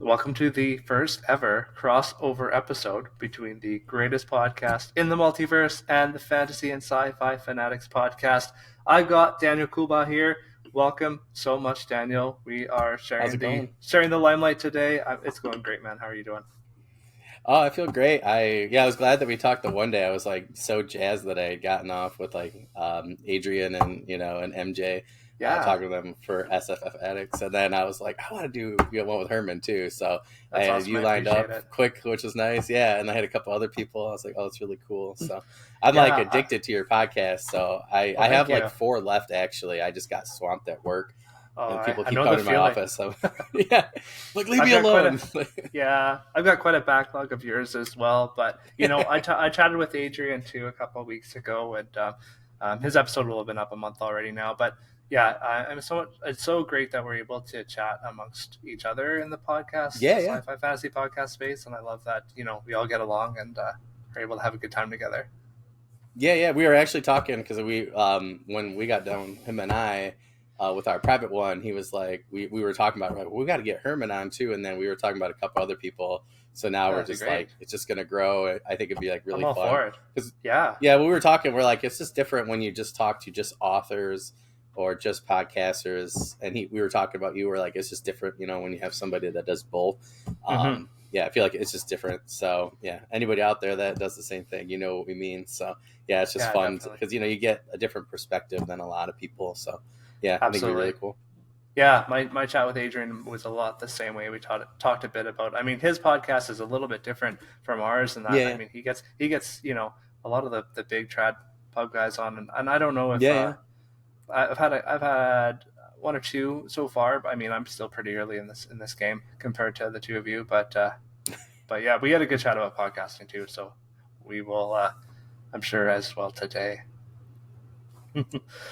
Welcome to the first ever crossover episode between the greatest podcast in the multiverse and the Fantasy and Sci-Fi Fanatics podcast. I've got Daniel Coolbaugh here. Welcome so much, Daniel. We are sharing the limelight today. It's going great, man. How are you doing? Oh, I feel great. I was glad that we talked the one day. I was like so jazzed that I had gotten off with Adrian and MJ. Talking to them for SFF Addicts, and then I was like, I want to do one with Herman too. So I had awesome. You lined up quick, which was nice. Yeah, and I had a couple other people. I was like, oh, it's really cool. So I'm addicted to your podcast. So I have like 4 left actually. I just got swamped at work. And people keep coming to my office. So yeah, like leave me alone. I've got quite a backlog of yours as well. But I chatted with Adrian too a couple of weeks ago, and his episode will have been up a month already now. But yeah, it's so great that we're able to chat amongst each other in the podcast, Sci-Fi Fantasy podcast space, and I love that we all get along and are able to have a good time together. Yeah, we were actually talking because we when we got done, him and I. With our private one, he was like, we were talking about, we got to get Herman on too, and then we were talking about a couple other people. So now we're just like, it's just gonna grow. I think it'd be like really fun. For it. When we were talking, we're like, it's just different when you just talk to just authors or just podcasters. And we were talking about, you were like, it's just different, when you have somebody that does both. I feel like it's just different. So yeah, anybody out there that does the same thing, you know what we mean. So yeah, it's just fun because you get a different perspective than a lot of people. So. Yeah, I think it'd be really cool. Yeah, my chat with Adrian was a lot the same way. We talked a bit about. I mean, his podcast is a little bit different from ours, and that. I mean, he gets a lot of the big trad pub guys on, and I don't know if I've had 1 or 2 so far. But I mean, I'm still pretty early in this game compared to the two of you, but yeah, we had a good chat about podcasting too. So we will, I'm sure, as well today.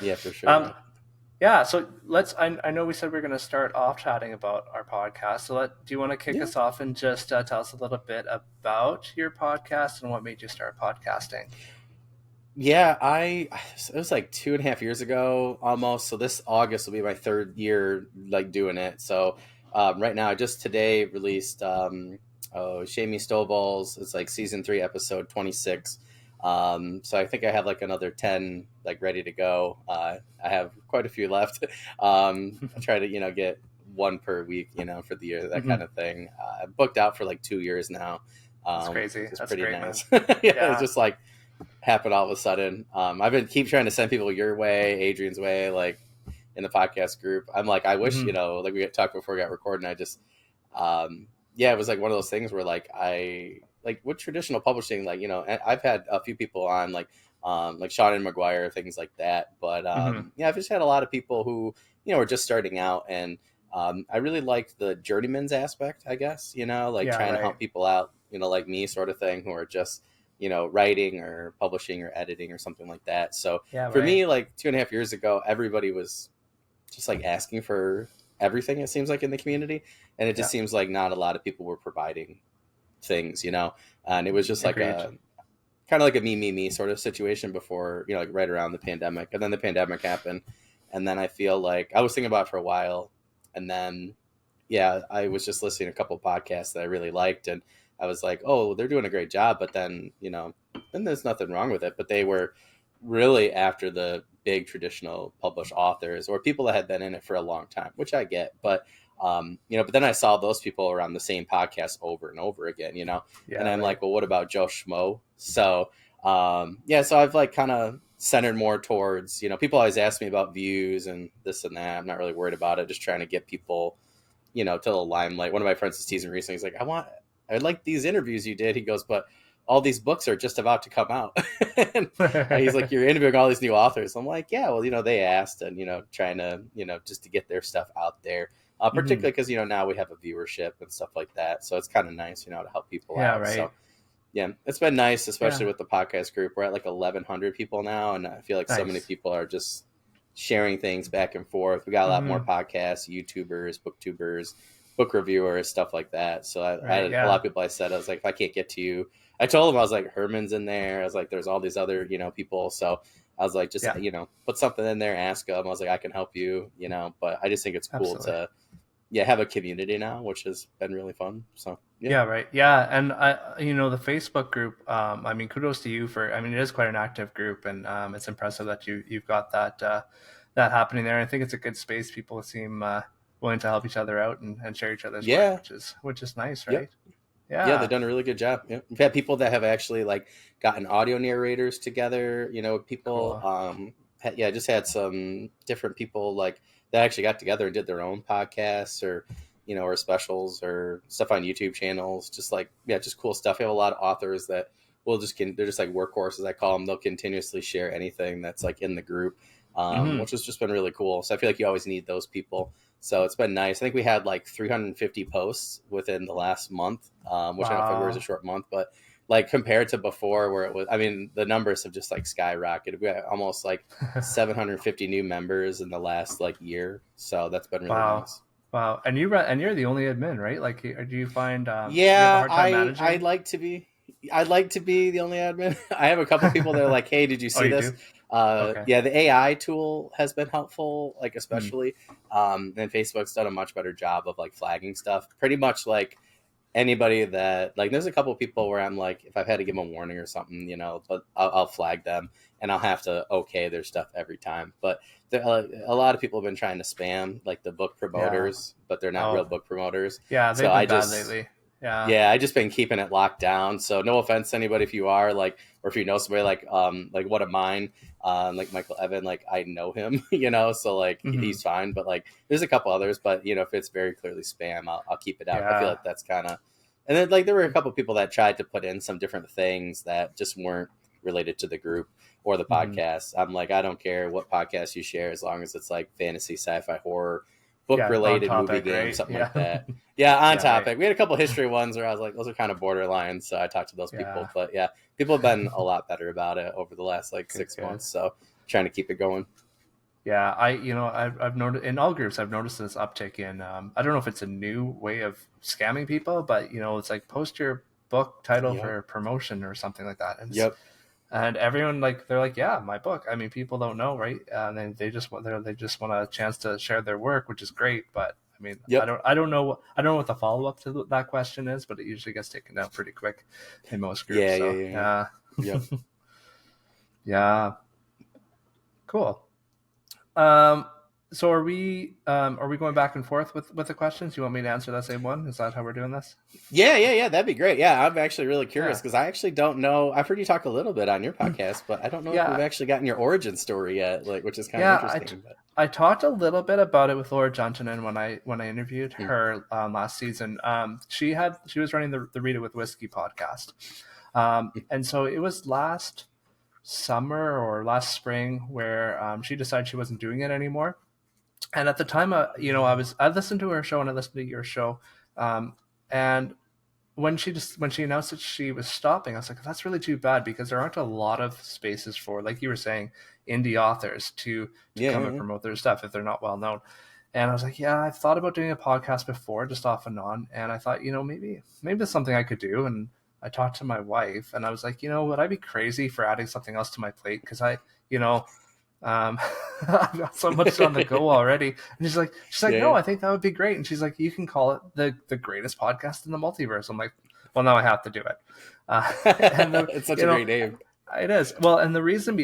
Yeah, for sure. Yeah, so I know we said we are going to start off chatting about our podcast. So do you want to kick us off and just tell us a little bit about your podcast and what made you start podcasting? Yeah, it was like 2.5 years ago almost. So this August will be my 3rd year doing it. So right now I just today released Shamey Stowballs. It's like season 3, episode 26. So I think I have another 10 ready to go. I have quite a few left. I try to get 1 per week, for the year, that kind of thing. I'm booked out for 2 years now. That's crazy. It's That's pretty great, nice. It's just happened all of a sudden. I've keep trying to send people your way, Adrian's way, in the podcast group. I'm I wish, we got talked before we got recording. I just, it was one of those things where with traditional publishing, I've had a few people on Sean and McGuire, things like that. But I've just had a lot of people who, are just starting out, and I really liked the journeyman's aspect, I guess, trying to help people out, like me sort of thing, who are just, writing or publishing or editing or something like that. So for me, 2.5 years ago, everybody was just asking for everything, it seems like, in the community. And it just seems like not a lot of people were providing things, and it was just kind of like a me sort of situation before, right around the pandemic. And then the pandemic happened, and then I feel I was thinking about it for a while, and then I was just listening to a couple of podcasts that I really liked, and I was like, oh, they're doing a great job, but then then there's nothing wrong with it. But they were really after the big traditional published authors or people that had been in it for a long time, which I get, but but then I saw those people around the same podcast over and over again, and I'm like, well, what about Joe Schmo? So, so I've kind of centered more towards, people always ask me about views and this and that. I'm not really worried about it. Just trying to get people, to the limelight. One of my friends is teasing recently. He's like, I like these interviews you did. He goes, but all these books are just about to come out. And he's like, you're interviewing all these new authors. I'm like, yeah, well, they asked, and, trying to, just to get their stuff out there. Particularly because, now we have a viewership and stuff like that. So it's kind of nice, to help people out. Right. So, it's been nice, especially with the podcast group. We're at 1,100 people now. And I feel like so many people are just sharing things back and forth. We got a lot more podcasts, YouTubers, booktubers, book reviewers, stuff like that. So I had a lot of people I was like, if I can't get to you, I told them, I was like, Herman's in there. I was like, there's all these other, people. So I was like, just, put something in there, ask them. I was like, I can help you, but I just think it's cool to, have a community now, which has been really fun. So yeah. Yeah, right. Yeah, and the Facebook group. I mean, kudos to you for. I mean, it is quite an active group, and it's impressive that you've got that happening there. I think it's a good space. People seem willing to help each other out and share each other's work, Yeah. which is nice, Yep. right? Yeah, they've Yeah. done a really good job. Yeah. We've had people that have actually like gotten audio narrators together. People. Cool. Just had some different people like that actually got together and did their own podcasts or or specials or stuff on YouTube channels. Just like just cool stuff. We have a lot of authors that will they're just like workhorses. I call them. They'll continuously share anything that's like in the group, Hmm. which has just been really cool. So I feel like you always need those people. So it's been nice. I think we had like 350 posts within the last month, which I know February is a Wow. short month, but like compared to before where it was, I mean, the numbers have just like skyrocketed. We got almost like 750 new members in the last like year. So that's been really Wow. nice. Wow. And you're the only admin, right? Like, do you find do you have a Yeah, hard time I'd managing? like to be. I'd like to be the only admin. I have a couple people that are like, "Hey, did you Oh, see you this?" do? Okay. Yeah, the AI tool has been helpful, like Hmm. especially. And Facebook's done a much better job of like flagging stuff. Pretty much like anybody that like, there's a couple people where I'm like, if I've had to give them a warning or something, but I'll flag them and I'll have to okay their stuff every time. But a lot of people have been trying to spam like the book Yeah. promoters, but they're not real Oh, book promoters. yeah. So They've been bad lately. Yeah. I just been keeping it locked down. So no offense to anybody if you are like, or if you know somebody like one of mine, like Michael Evan, like I know him, so like Hmm. he's fine. But like there's a couple others, but if it's very clearly spam, I'll keep it out. I feel Yeah. like that's kind of, and then like there were a couple people that tried to put in some different things that just weren't related to the group or the Hmm. podcast. I'm like, I don't care what podcast you share as long as it's like fantasy, sci-fi, horror, book Yeah. On related, movie topic, game, right? something Yeah. like that. Yeah, on Yeah. Right. topic. We had a couple history ones where I was like, those are kind of borderline. So I talked to those Yeah. people. But yeah, people have been a lot better about it over the last like Good. 6 months. Good. So trying to keep it going. Yeah, I've noticed in all groups. I've noticed this uptick in. I don't know if it's a new way of scamming people, but it's like post your book title Yep. for promotion or something like that, Yep. and everyone like they're like, yeah, my book. I mean, people don't know, right? And then they just want a chance to share their work, which is great. But I mean, Yep. I don't know what the follow up to that question is, but it usually gets taken down pretty quick in most groups. Yeah. Yeah. So Yeah. Yeah. yeah, Yep. yeah, cool. Um, so are we going back and forth with the questions? You want me to answer that same one? Is that how we're doing this? Yeah. Yeah. Yeah. That'd be great. Yeah. I'm actually really curious Yeah. because I actually don't know. I've heard you talk a little bit on your podcast, but I don't know if we've Yeah. actually gotten your origin story yet, like, which is kind of Yeah, interesting. But I talked a little bit about it with Laura Johnson when I interviewed hmm. her last season. She was running the Read It with Whiskey podcast, and so it was last summer or last spring where she decided she wasn't doing it anymore. And at the time, I listened to her show and I listened to your show, and when she announced that she was stopping, I was like, that's really too bad because there aren't a lot of spaces for, like you were saying, indie authors to Yeah. come Yeah. and Yeah. promote their stuff if they're not well known. And I was like, yeah, I've thought about doing a podcast before, just off and on. And I thought, maybe that's something I could do. And I talked to my wife, and I was like, would I be crazy for adding something else to my plate? Because you know, I've got so much on the go already. And she's like, no, Yeah. I think that would be great. And she's like, you can call it the greatest podcast in the multiverse. I'm like, well, now I have to do it. And It's such a great name. it is. Well, and the reason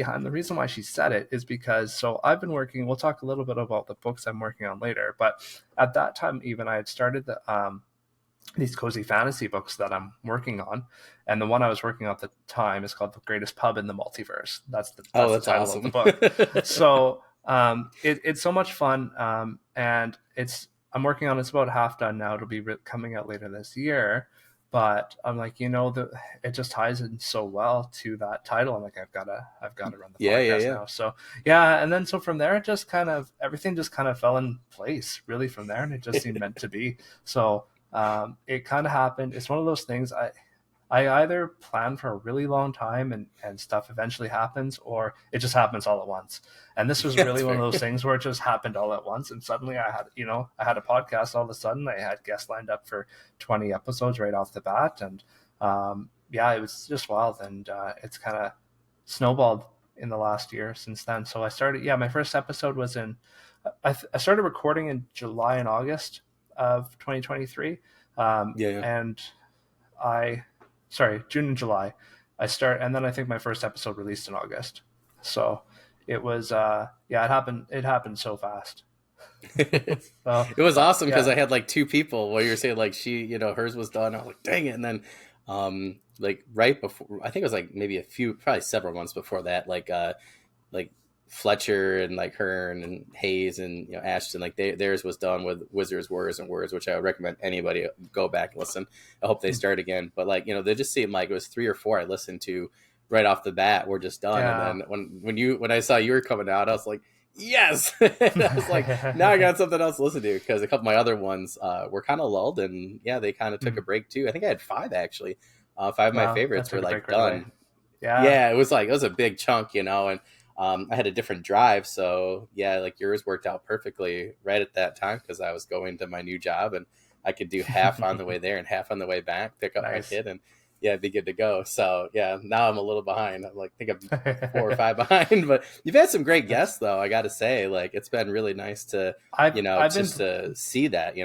why she said it is because, so I've been working, we'll talk a little bit about the books I'm working on later, but at that time, even I had started these cozy fantasy books that I'm working on. And the one I was working on at the time is called The Greatest Pub in the Multiverse. Oh, That's the that's title of the awesome. book. So it's so much fun. And I'm working on, it's about half done now. It'll be coming out later this year. But I'm like, it just ties in so well to that title. I'm like, I've gotta run the Yeah. Yeah. podcast Yeah. now. So yeah, and then so from there, it just kind of everything just kind of fell in place really from there, and it just seemed meant to be. So it kind of happened. It's one of those things. I either plan for a really long time and stuff eventually happens, or it just happens all at once. And this was Yeah, really that's one of fair. those things where it just happened all at once. And suddenly I had a podcast all of a sudden. I had guests lined up for 20 episodes right off the bat. And yeah, it was just wild. And it's kind of snowballed in the last year since then. So my first episode was I started recording in July and August. of 2023. Yeah. And June and July. And then I think my first episode released in August. So it was, it happened so fast. Well, It was awesome because yeah, I had like two people where you're saying like she, hers was done. I was like, dang it. And then, like right before, I think it was like maybe probably several months before that, like Fletcher and like Hearn and Hayes and Ashton, like theirs was done with Wizards, Warriors, and Words, which I would recommend anybody go back and listen. I hope they start again. But like they just seemed like it was 3 or 4 I listened to right off the bat were just done. yeah. And then when I saw you were coming out, I was like, yes. And I was like, now I got something else to listen to, because a couple of my other ones were kind of lulled, and yeah, they kind of took a break too. I think I had 5 actually. 5 of my favorites were like done. Yeah, it was a big chunk, and I had a different drive, so yeah, like yours worked out perfectly right at that time because I was going to my new job, and I could do half on the way there and half on the way back, pick up my kid, and yeah, be good to go. So yeah, now I'm a little behind. I'm like, I think I'm 4 or 5 behind, but you've had some great guests though. I got to say, like, it's been really nice to, to see that,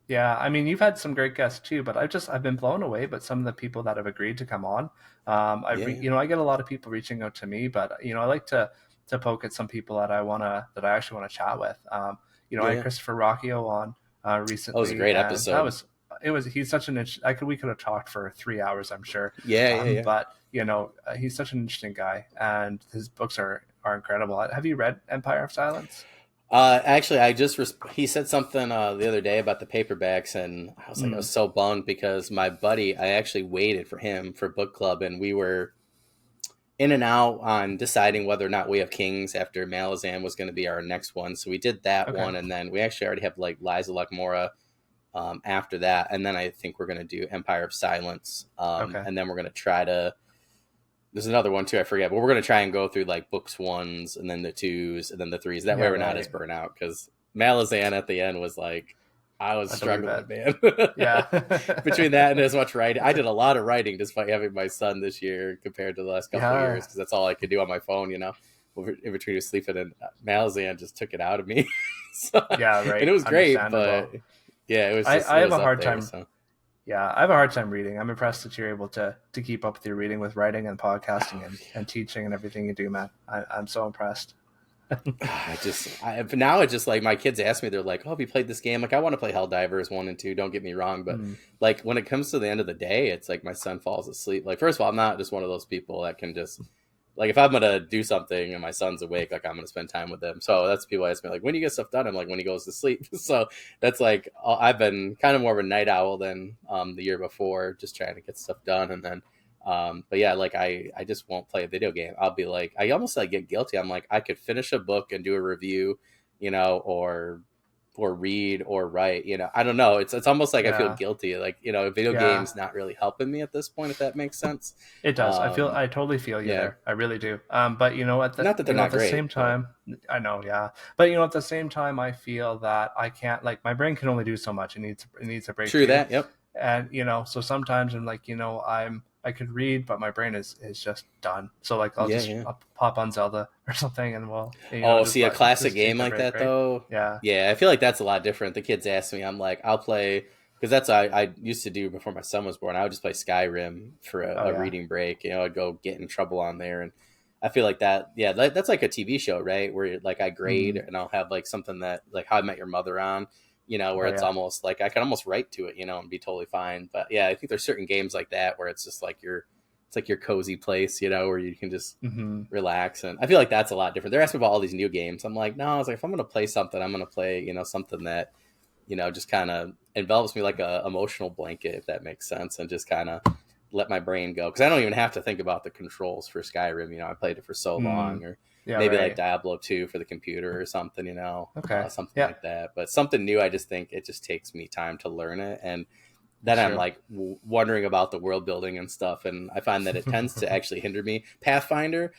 Yeah, I mean, you've had some great guests too, but I've been blown away by some of the people that have agreed to come on. I get a lot of people reaching out to me, but I like to poke at some people that I actually want to chat with. I had Christopher Rocchio on recently. That was a great episode. He's such we could have talked for 3 hours, I'm sure. Yeah. But he's such an interesting guy, and his books are incredible. Have you read Empire of Silence? Actually, he said something the other day about the paperbacks, and I was like, I was so bummed because my buddy, I actually waited for him for book club, and we were in and out on deciding whether or not Way of Kings after Malazan was going to be our next one. So we did that one, and then we actually already have like Liza Luckmora after that, and then I think we're going to do Empire of Silence, and then we're going to try to. There's another one too, I forget, but we're going to try and go through like books 1s and then the 2s and then the 3s. That way we're not as burnt out, because Malazan at the end was like, I was struggling, man. Yeah. Between that and as much writing. I did a lot of writing despite having my son this year compared to the last couple of years, because that's all I could do on my phone, in between sleeping, and Malazan just took it out of me. So, yeah, right. And it was great, but yeah, it was just, I have a hard there, time. so. Yeah, I have a hard time reading. I'm impressed that you're able to keep up with your reading with writing and podcasting and teaching and everything you do, man. I'm so impressed. Now it's just like my kids ask me, they're like, oh, have you played this game? Like, I want to play Helldivers 1 and 2, don't get me wrong, but like when it comes to the end of the day, it's like my son falls asleep. Like, first of all, I'm not just one of those people that can just, like, if I'm gonna do something and my son's awake, like, I'm gonna spend time with them. So that's people ask me, like, when do you get stuff done? I'm like, when he goes to sleep. So that's like, I've been kind of more of a night owl than the year before, just trying to get stuff done. And then but yeah, like I just won't play a video game. I'll be like, I almost like get guilty. I'm like, I could finish a book and do a review, or read or write, I don't know. It's almost like I feel guilty. Like, video games not really helping me at this point, if that makes sense. It does. I totally feel you there. I really do. But not that they're not great, at the same time, I know. Yeah. But at the same time, I feel that I can't, like, my brain can only do so much. It needs a break. True that. Yep. And, so sometimes I'm like, I could read, but my brain is just done. So like I'll pop on Zelda or something, and we'll. See, a classic game like that though. Yeah. I feel like that's a lot different. The kids ask me, I'm like, I'll play, because that's what I used to do before my son was born. I would just play Skyrim for a reading break. I'd go get in trouble on there, and I feel like that. Yeah, that's like a TV show, right? Where like I grade, and I'll have like something that like How I Met Your Mother on. Where it's almost like I can almost write to it, and be totally fine. But yeah, I think there's certain games like that where it's just like it's like your cozy place, where you can just relax. And I feel like that's a lot different. They're asking about all these new games. I'm like, no, I was like, if I'm going to play something, I'm going to play, something that, just kind of envelops me like a emotional blanket, if that makes sense. And just kind of let my brain go. Cause I don't even have to think about the controls for Skyrim. I played it for so long, or maybe like Diablo 2 for the computer or something, something like that. But something new, I just think it just takes me time to learn it. And then I'm like wondering about the world building and stuff. And I find that it tends to actually hinder me. Pathfinder,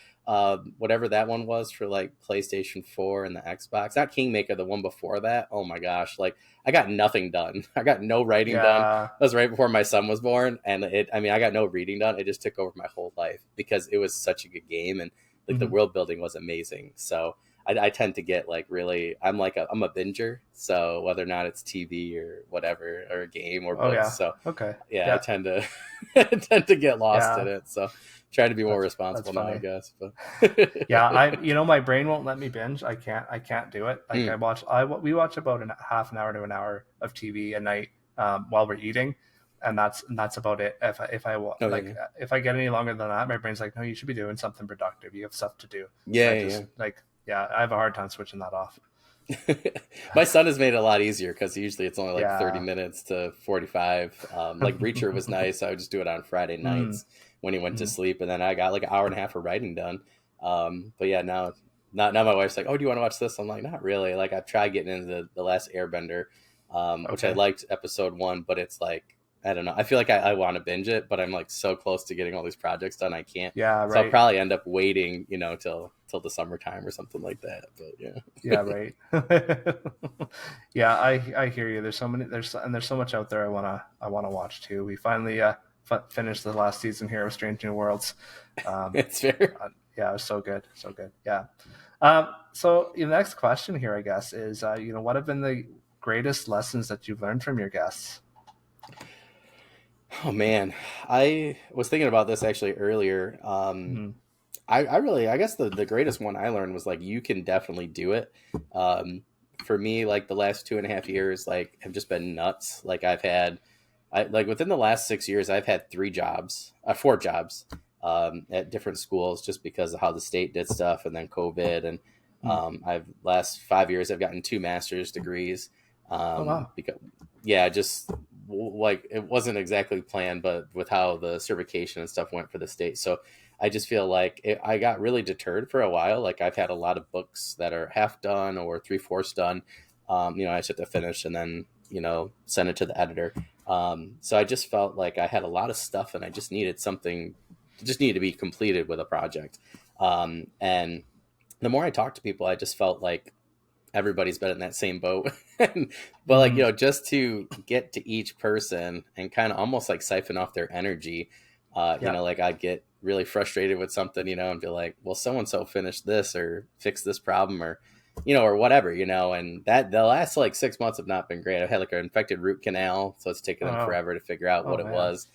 whatever that one was for like PlayStation 4 and the Xbox, not Kingmaker, the one before that. Oh my gosh. Like I got nothing done. I got no writing done. That was right before my son was born. And I got no reading done. It just took over my whole life because it was such a good game. And like the world building was amazing. So I tend to get like really, I'm a binger. So whether or not it's TV or whatever, or a game or Oh books. yeah. So Okay. yeah, I Yeah. tend to, I tend to get lost in Yeah. it. So try to be more That's responsible now, I funny. guess. But Yeah, my brain won't let me binge. I can't do it. Like Mm, we watch about half an hour to an hour of TV a night while we're eating, and that's about it. oh yeah, If I get any longer than that, my brain's like, no, you should be doing something productive. You have stuff to do, and yeah, I yeah. just like, yeah, I have a hard time switching that off. My son has made it a lot easier because usually it's only like 30 Yeah. minutes to 45. Like Reacher was nice. I would just do it on Friday Mm, nights when he went to mm. sleep, and then I got like an hour and a half of writing done. But yeah, now my wife's like, "Oh, do you want to watch this?" I'm like, "Not really." Like I've tried getting into the last Airbender, which I Okay. liked episode one, but it's like I don't know. I feel like I want to binge it, but I'm like so close to getting all these projects done, I can't. Yeah. So I'll Right. probably end up waiting, till the summertime or something like that. But yeah. Yeah. Right. Yeah. I hear you. There's so much out there I wanna watch too. We finally finished the last season here of Strange New Worlds. Um, It's fair. yeah, it was so good, so good. Yeah. So the next question here, I guess, is what have been the greatest lessons that you've learned from your guests? Oh man, I was thinking about this actually earlier. Mm-hmm. I guess the greatest one I learned was like you can definitely do it. For me, like the last 2.5 years, like have just been nuts. Like I like within the last 6 years, I've had 3 jobs, 4 jobs, at different schools, just because of how the state did stuff, and then COVID, and I've last 5 years I've gotten 2 master's degrees. Oh wow. Because yeah, just like it wasn't exactly planned, but with how the certification and stuff went for the state, so I just feel like I got really deterred for a while. Like I've had a lot of books that are half done or 3/4 done. I just have to finish and then send it to the editor. So I just felt like I had a lot of stuff and I just needed something, just needed to be completed with a project. And the more I talked to people, I just felt like everybody's been in that same boat. But like, Mm-hmm. just to get to each person and kind of almost like siphon off their energy, Yeah. like I'd get really frustrated with something, and be like, well, so-and-so finished this or fixed this problem or whatever, and that the last like 6 months have not been great. I've had like an infected root canal, so it's taken Oh them no. forever to figure out Oh what it man. was.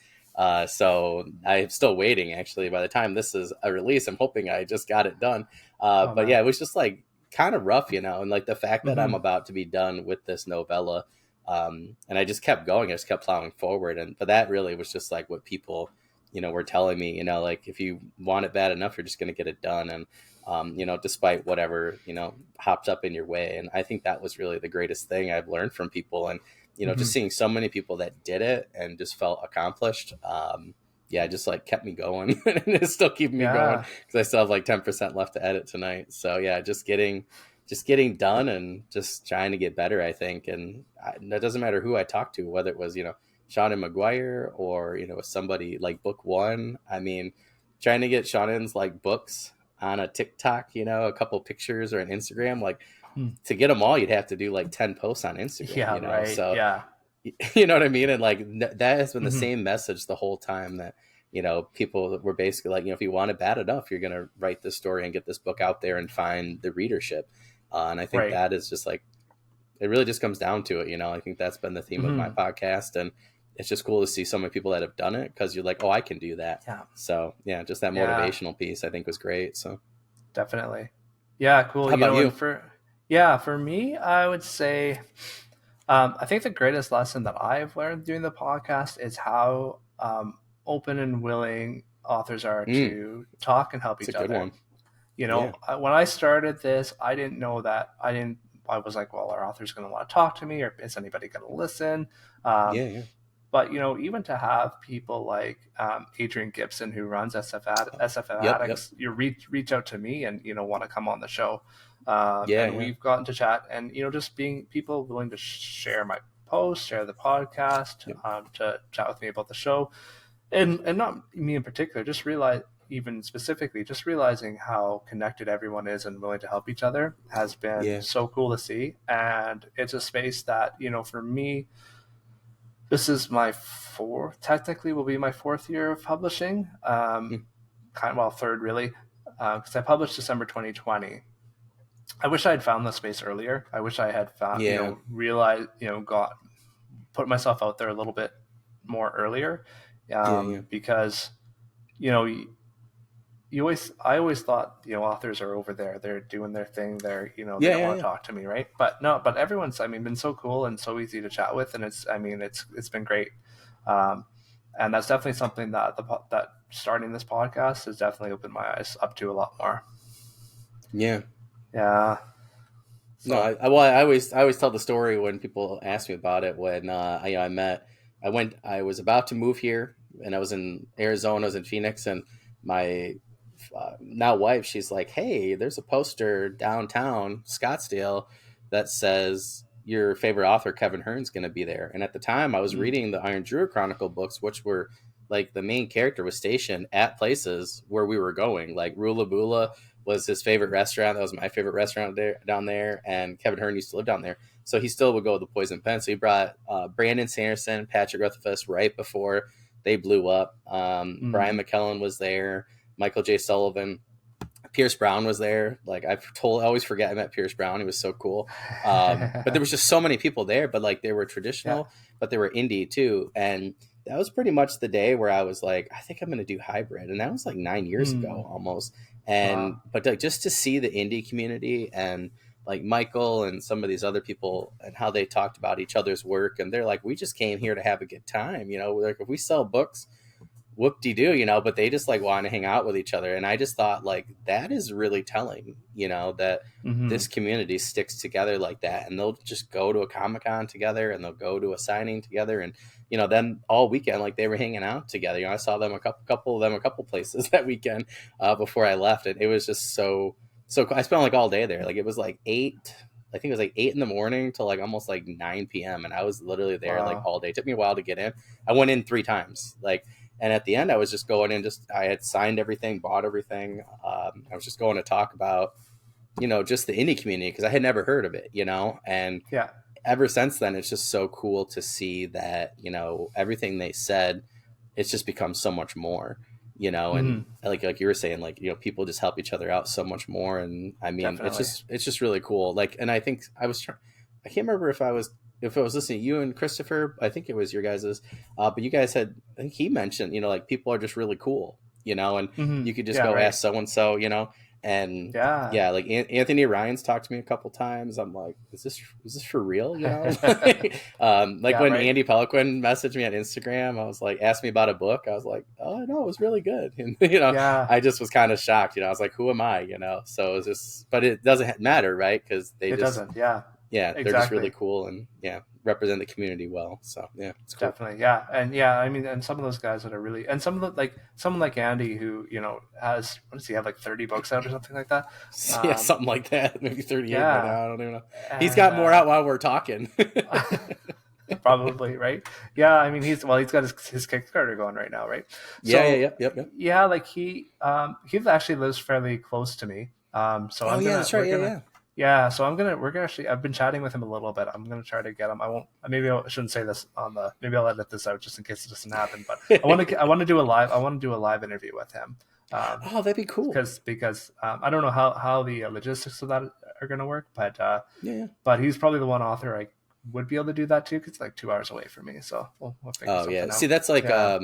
So I'm still waiting. Actually, by the time this is a release, I'm hoping I just got it done. Oh But yeah, man. it was just like kind of rough, and like the fact that I'm Mm-hmm. about to be done with this novella, and I just kept going, I just kept plowing forward, but that really was just like what people, were telling me, like if you want it bad enough, you're just going to get it done, and despite whatever hops up in your way. And I think that was really the greatest thing I've learned from people, and Mm-hmm. just seeing so many people that did it and just felt accomplished. Yeah, just like kept me going, and it's still keeping me going Yeah. because I still have like 10% left to edit tonight. So yeah, just getting done and just trying to get better, I think. And that doesn't matter who I talk to, whether it was Seanan McGuire or somebody like Book One. I mean, trying to get Shannon's like books on a TikTok, a couple pictures, or an Instagram, like Mm. to get them all, you'd have to do like 10 posts on Instagram, Yeah. Right. so Yeah. you know what I mean? And like that has been the Mm-hmm. same message the whole time, that people were basically like, if you want it bad enough, you're gonna write this story and get this book out there and find the readership. And I think Right. that is just like, it really just comes down to it. I think that's been the theme of my Mm-hmm. podcast, and it's just cool to see so many people that have done it, because you're like, oh, I can do that. Yeah. So yeah, just that Yeah. motivational piece I think was great. So Definitely. Yeah. Cool. how about And you? for me, I would say, I think the greatest lesson that I've learned doing the podcast is how open and willing authors are Mm, to talk and help it's a each good other. one. Yeah. When I started this, I didn't know that. I was like, well, are authors going to want to talk to me, or is anybody going to listen? Um, Yeah. Yeah. but even to have people like Adrian Gibson, who runs SFF Yep. Addicts, you reach out to me and want to come on the show, Yeah. and Yeah. we've gotten to chat, and just being people willing to share my posts, share the podcast, Yep. to chat with me about the show, and not me in particular, just realize, even specifically, just realizing how connected everyone is and willing to help each other has been Yeah. so cool to see. And it's a space that, for me, this is my technically will be my 4th year of publishing. Mm, Third really, because I published December 2020. I wish I had found the space earlier. I wish I had found, Yeah, realized, put myself out there a little bit more earlier, yeah, yeah, because you know I always thought authors are over there, they're doing their thing, they yeah, don't yeah, want to yeah. talk to me, right? But no, but everyone's, I mean, been so cool and so easy to chat with, and it's been great. um, and that's definitely something that that starting this podcast has definitely opened my eyes up to a lot more. Yeah. Yeah. No, So well, I always tell the story when people ask me about it. When I was about to move here, and I was in Arizona, I was in Phoenix, and my now wife, she's like, "Hey, there's a poster downtown Scottsdale that says your favorite author Kevin Hearn's going to be there." And at the time, I was mm, reading the Iron Druid Chronicle books, which were like the main character was stationed at places where we were going, like Rula Bula was his favorite restaurant. That was my favorite restaurant there down there, and Kevin Hearn used to live down there, so he still would go to the Poison Pen. So he brought Brandon Sanderson, Patrick Rothfuss right before they blew up. Brian mm. McKellen was there, Michael J. Sullivan, Pierce Brown was there. Like I always forget I met Pierce Brown. He was so cool. But there was just so many people there. But like they were Yeah. traditional, but they were indie too. And that was pretty much the day where I was like, I think I'm going to do hybrid. And that was like 9 years Mm. ago almost. Wow. And but like just to see the indie community and like Michael and some of these other people and how they talked about each other's work, and they're like, we just came here to have a good time. Like if we sell books, whoop de doo, but they just like want to hang out with each other. And I just thought like that is really telling, that Hmm. this community sticks together like that, and they'll just go to a Comic-Con together, and they'll go to a signing together, and then all weekend like they were hanging out together. I saw them a couple places that weekend before I left, and it was just so cool. I spent like all day there. Like it was like 8, I think it was like 8 in the morning till like almost like 9 p.m. and I was literally there like Wow. all day. It took me a while to get in. I went in 3 times, like, and at the end, I was just going in, I had signed everything, bought everything. I was just going to talk about, just the indie community because I had never heard of it, and Yeah. ever since then, it's just so cool to see that, everything they said, it's just become so much more, and Hmm. like you were saying, like, people just help each other out so much more. And I mean, Definitely. it's just really cool. Like, and I think I can't remember if I was listening to you and Christopher, I think it was your guys's, but you guys had, I think he mentioned, like people are just really cool, and Hmm. you could just Yeah. go Right. ask so and so, and Yeah. yeah, like Anthony Ryan's talked to me a couple times. I'm like, is this for real? Like Yeah. when Right. Andy Peliquin messaged me on Instagram, I was like, asked me about a book. I was like, oh no, it was really good. And Yeah. I just was kind of shocked. I was like, who am I? So it was just, but it doesn't matter, right? Because they It just, doesn't. Yeah. yeah, they're just really Exactly. cool, and yeah, represent the community well. So yeah, it's cool. Definitely. Yeah. And yeah, I mean, and some of those guys that are really, and some of the, like, someone like Andy who, has, what does he have, like 30 books out or something like that? Yeah, Um, something like that. Maybe 38 by yeah. now. I don't even know. He's And, got more out while we're talking. probably, right? Yeah, I mean, he's got his Kickstarter going right now, right? Yeah, yeah, So yep, yep, yep. yeah, like he actually lives fairly close to me. So Oh yeah, that's right. we're Yeah, gonna yeah. yeah, so we're gonna actually, I've been chatting with him a little bit. I'm gonna try to get him. I won't, maybe I shouldn't say this maybe I'll edit this out just in case it doesn't happen. But I want to do a live, interview with him. Um, Oh, that'd be cool. because I don't know how the logistics of that are going to work, Yeah, yeah. but he's probably the one author I would be able to do that too, because it's like 2 hours away from me. So we'll figure Oh yeah. something See, out. that's Yeah.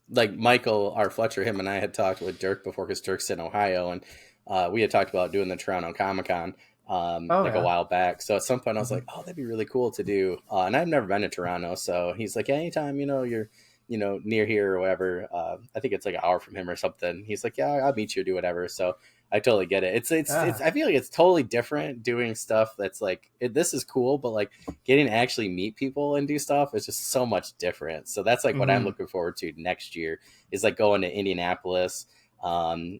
like Michael R. Fletcher. Him and I had talked with Dirk before because Dirk's in Ohio, and we had talked about doing the Toronto Comic Con Oh like a yeah. while back. So at some point, I was Hmm. like, oh, that'd be really cool to do. And I've never been to Toronto, so he's like, yeah, anytime you're near here or whatever. I think it's like an hour from him or something. He's like, yeah, I'll meet you or do whatever. So I totally get it. It's Yeah. I feel like it's totally different doing stuff that's like this is cool, but like getting to actually meet people and do stuff is just so much different. So that's like what I'm Hmm. looking forward to next year is like going to Indianapolis, and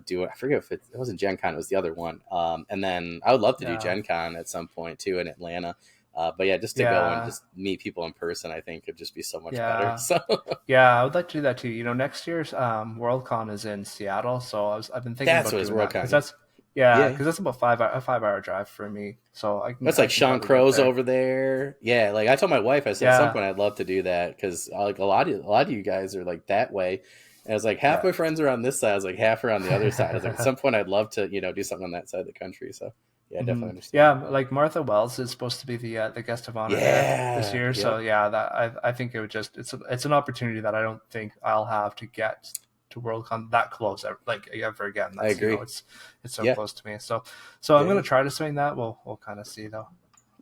do, I forget if it wasn't Gen Con, it was the other one. And then I would love to do Yeah. Gen Con at some point too in Atlanta. But yeah, just to go and Yeah. just meet people in person, I think could just be so much better. Yeah. So Yeah, I would like to do that too. Next year's Worldcon is in Seattle, so I've been thinking that's about what his doing that because Worldcon. yeah, Yeah, because that's about a 5 hour drive for me, so that's I like can Sean probably get Crow's there. over there. Yeah, like I told my wife, I said at some Yeah, point I'd love to do that because like a lot of you guys are like that way. And I was like, half yeah. my friends are on this side. I was like, half are on the other side. I was like, at some point I'd love to do something on that side of the country. So Yeah, I definitely Yeah, understand. But like Martha Wells is supposed to be the guest of honor there this yeah, year. So yep, yeah, that I think it would just it's an opportunity that I don't think I'll have to get to Worldcon that close like ever again. I That's agree. it's so Yeah, close to me. So I'm yeah, gonna try to swing that. We'll kind of see though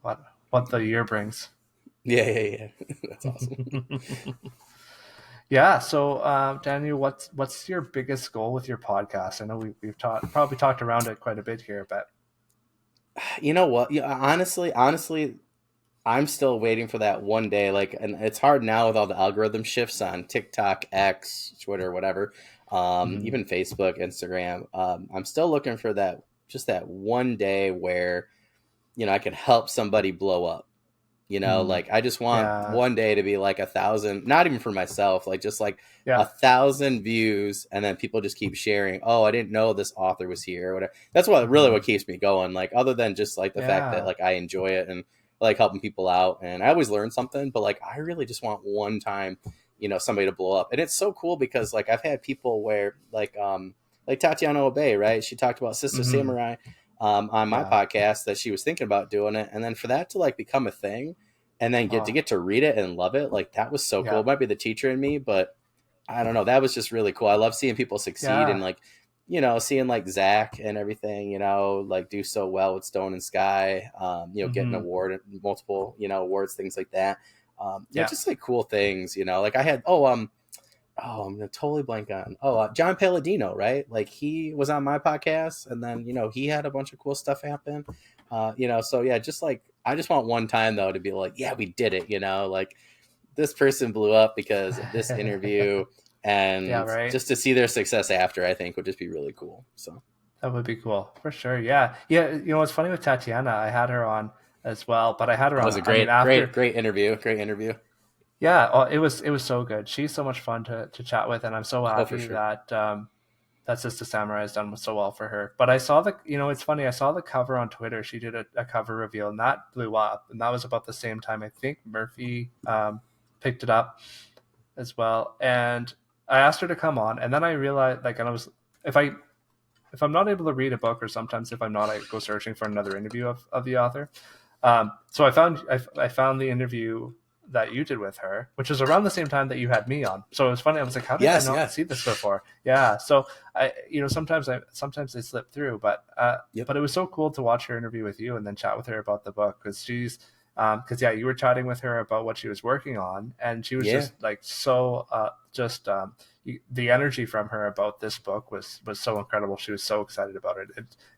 what the year brings. yeah, yeah, yeah. That's awesome. Yeah. So Daniel, what's your biggest goal with your podcast? I know we've probably talked around it quite a bit here, but You know what? Yeah, honestly, I'm still waiting for that one day. Like, and it's hard now with all the algorithm shifts on TikTok, X, Twitter, whatever, mhm. even Facebook, Instagram. I'm still looking for just that one day where I can help somebody blow up. Mhm. Like I just want Yeah. one day to be like 1,000, not even for myself, like just like Yeah. 1,000 views, and then people just keep sharing. Oh, I didn't know this author was here, or whatever. That's what Mhm. keeps me going. Like other than just like the fact that Yeah. like I enjoy it and I like helping people out, and I always learn something. But like I really just want one time, somebody to blow up, and it's so cool because like I've had people where like Tatiana Obey, right? She talked about Sister Mhm. Samurai on my Yeah. podcast that she was thinking about doing it, and then for that to like become a thing and then get to Oh, get to read it and love it, like that was so cool. yeah. It might be the teacher in me, but I don't know, that was just really cool. I love seeing people succeed and Yeah. like seeing like Zach and everything, like do so well with Stone and Sky, get an Mhm. award, multiple awards, things like that. Yeah. Just like cool things, like I had I'm gonna totally blank on. John Palladino, right? Like he was on my podcast, and then he had a bunch of cool stuff happen. So yeah, just like I just want one time though to be like, yeah, we did it. Like this person blew up because of this interview, Yeah, and right. just to see their success after, I think would just be really cool. So That would be cool for sure. Yeah. Yeah. What's funny with Tatiana, I had her on as well, but I had her that was on, a I mean, great, great, after, great interview. Great interview. yeah, oh, it was so good. She's so much fun to chat with. And I'm so Oh, for happy sure. that Sister Samurai has done so well for her. But I saw it's funny. I saw the cover on Twitter. She did a cover reveal and that blew up. And that was about the same time I think Murphy picked it up as well. And I asked her to come on, and then I realized, like, and I was, if I if I'm not able to read a book, or sometimes if I'm not, I go searching for another interview of the author. So I found the interview that you did with her, which was around the same time that you had me on. So it was funny. I was like, how did I Yes. not Yeah. see this before? Yeah. So sometimes they slip through, Yep. but it was so cool to watch her interview with you and then chat with her about the book because yeah, you were chatting with her about what she was working on, and she was Yeah. just like so the energy from her about this book was so incredible. She was so excited about it.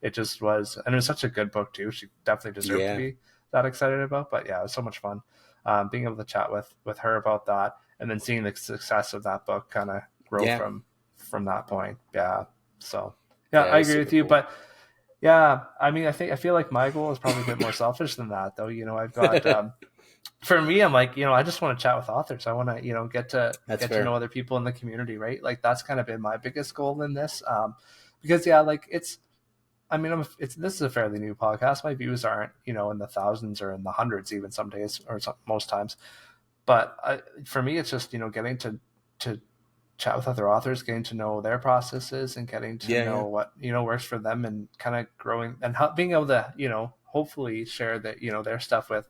It just was, and it was such a good book too. She definitely deserved to Yeah. be that excited about. But yeah, it was so much fun being able to chat with her about that, and then seeing the success of that book kind of grow Yeah. from that point. Yeah, so yeah, Yeah. It I was agree super with you, cool. but yeah, I mean, I feel like my goal is probably a bit more selfish than that, though. I've got for me, I'm like, I just want to chat with authors. I want to, That's get to know fair. other people in the community, right? Like that's kind of been my biggest goal in this, because yeah, like I mean, this is a fairly new podcast. My views aren't, in the thousands or in the hundreds, even some days or most times. But for me, it's just getting to chat with other authors, getting to know their processes, and getting to Yeah. know Yeah. what works for them, and kind of growing and being able to hopefully share that their stuff with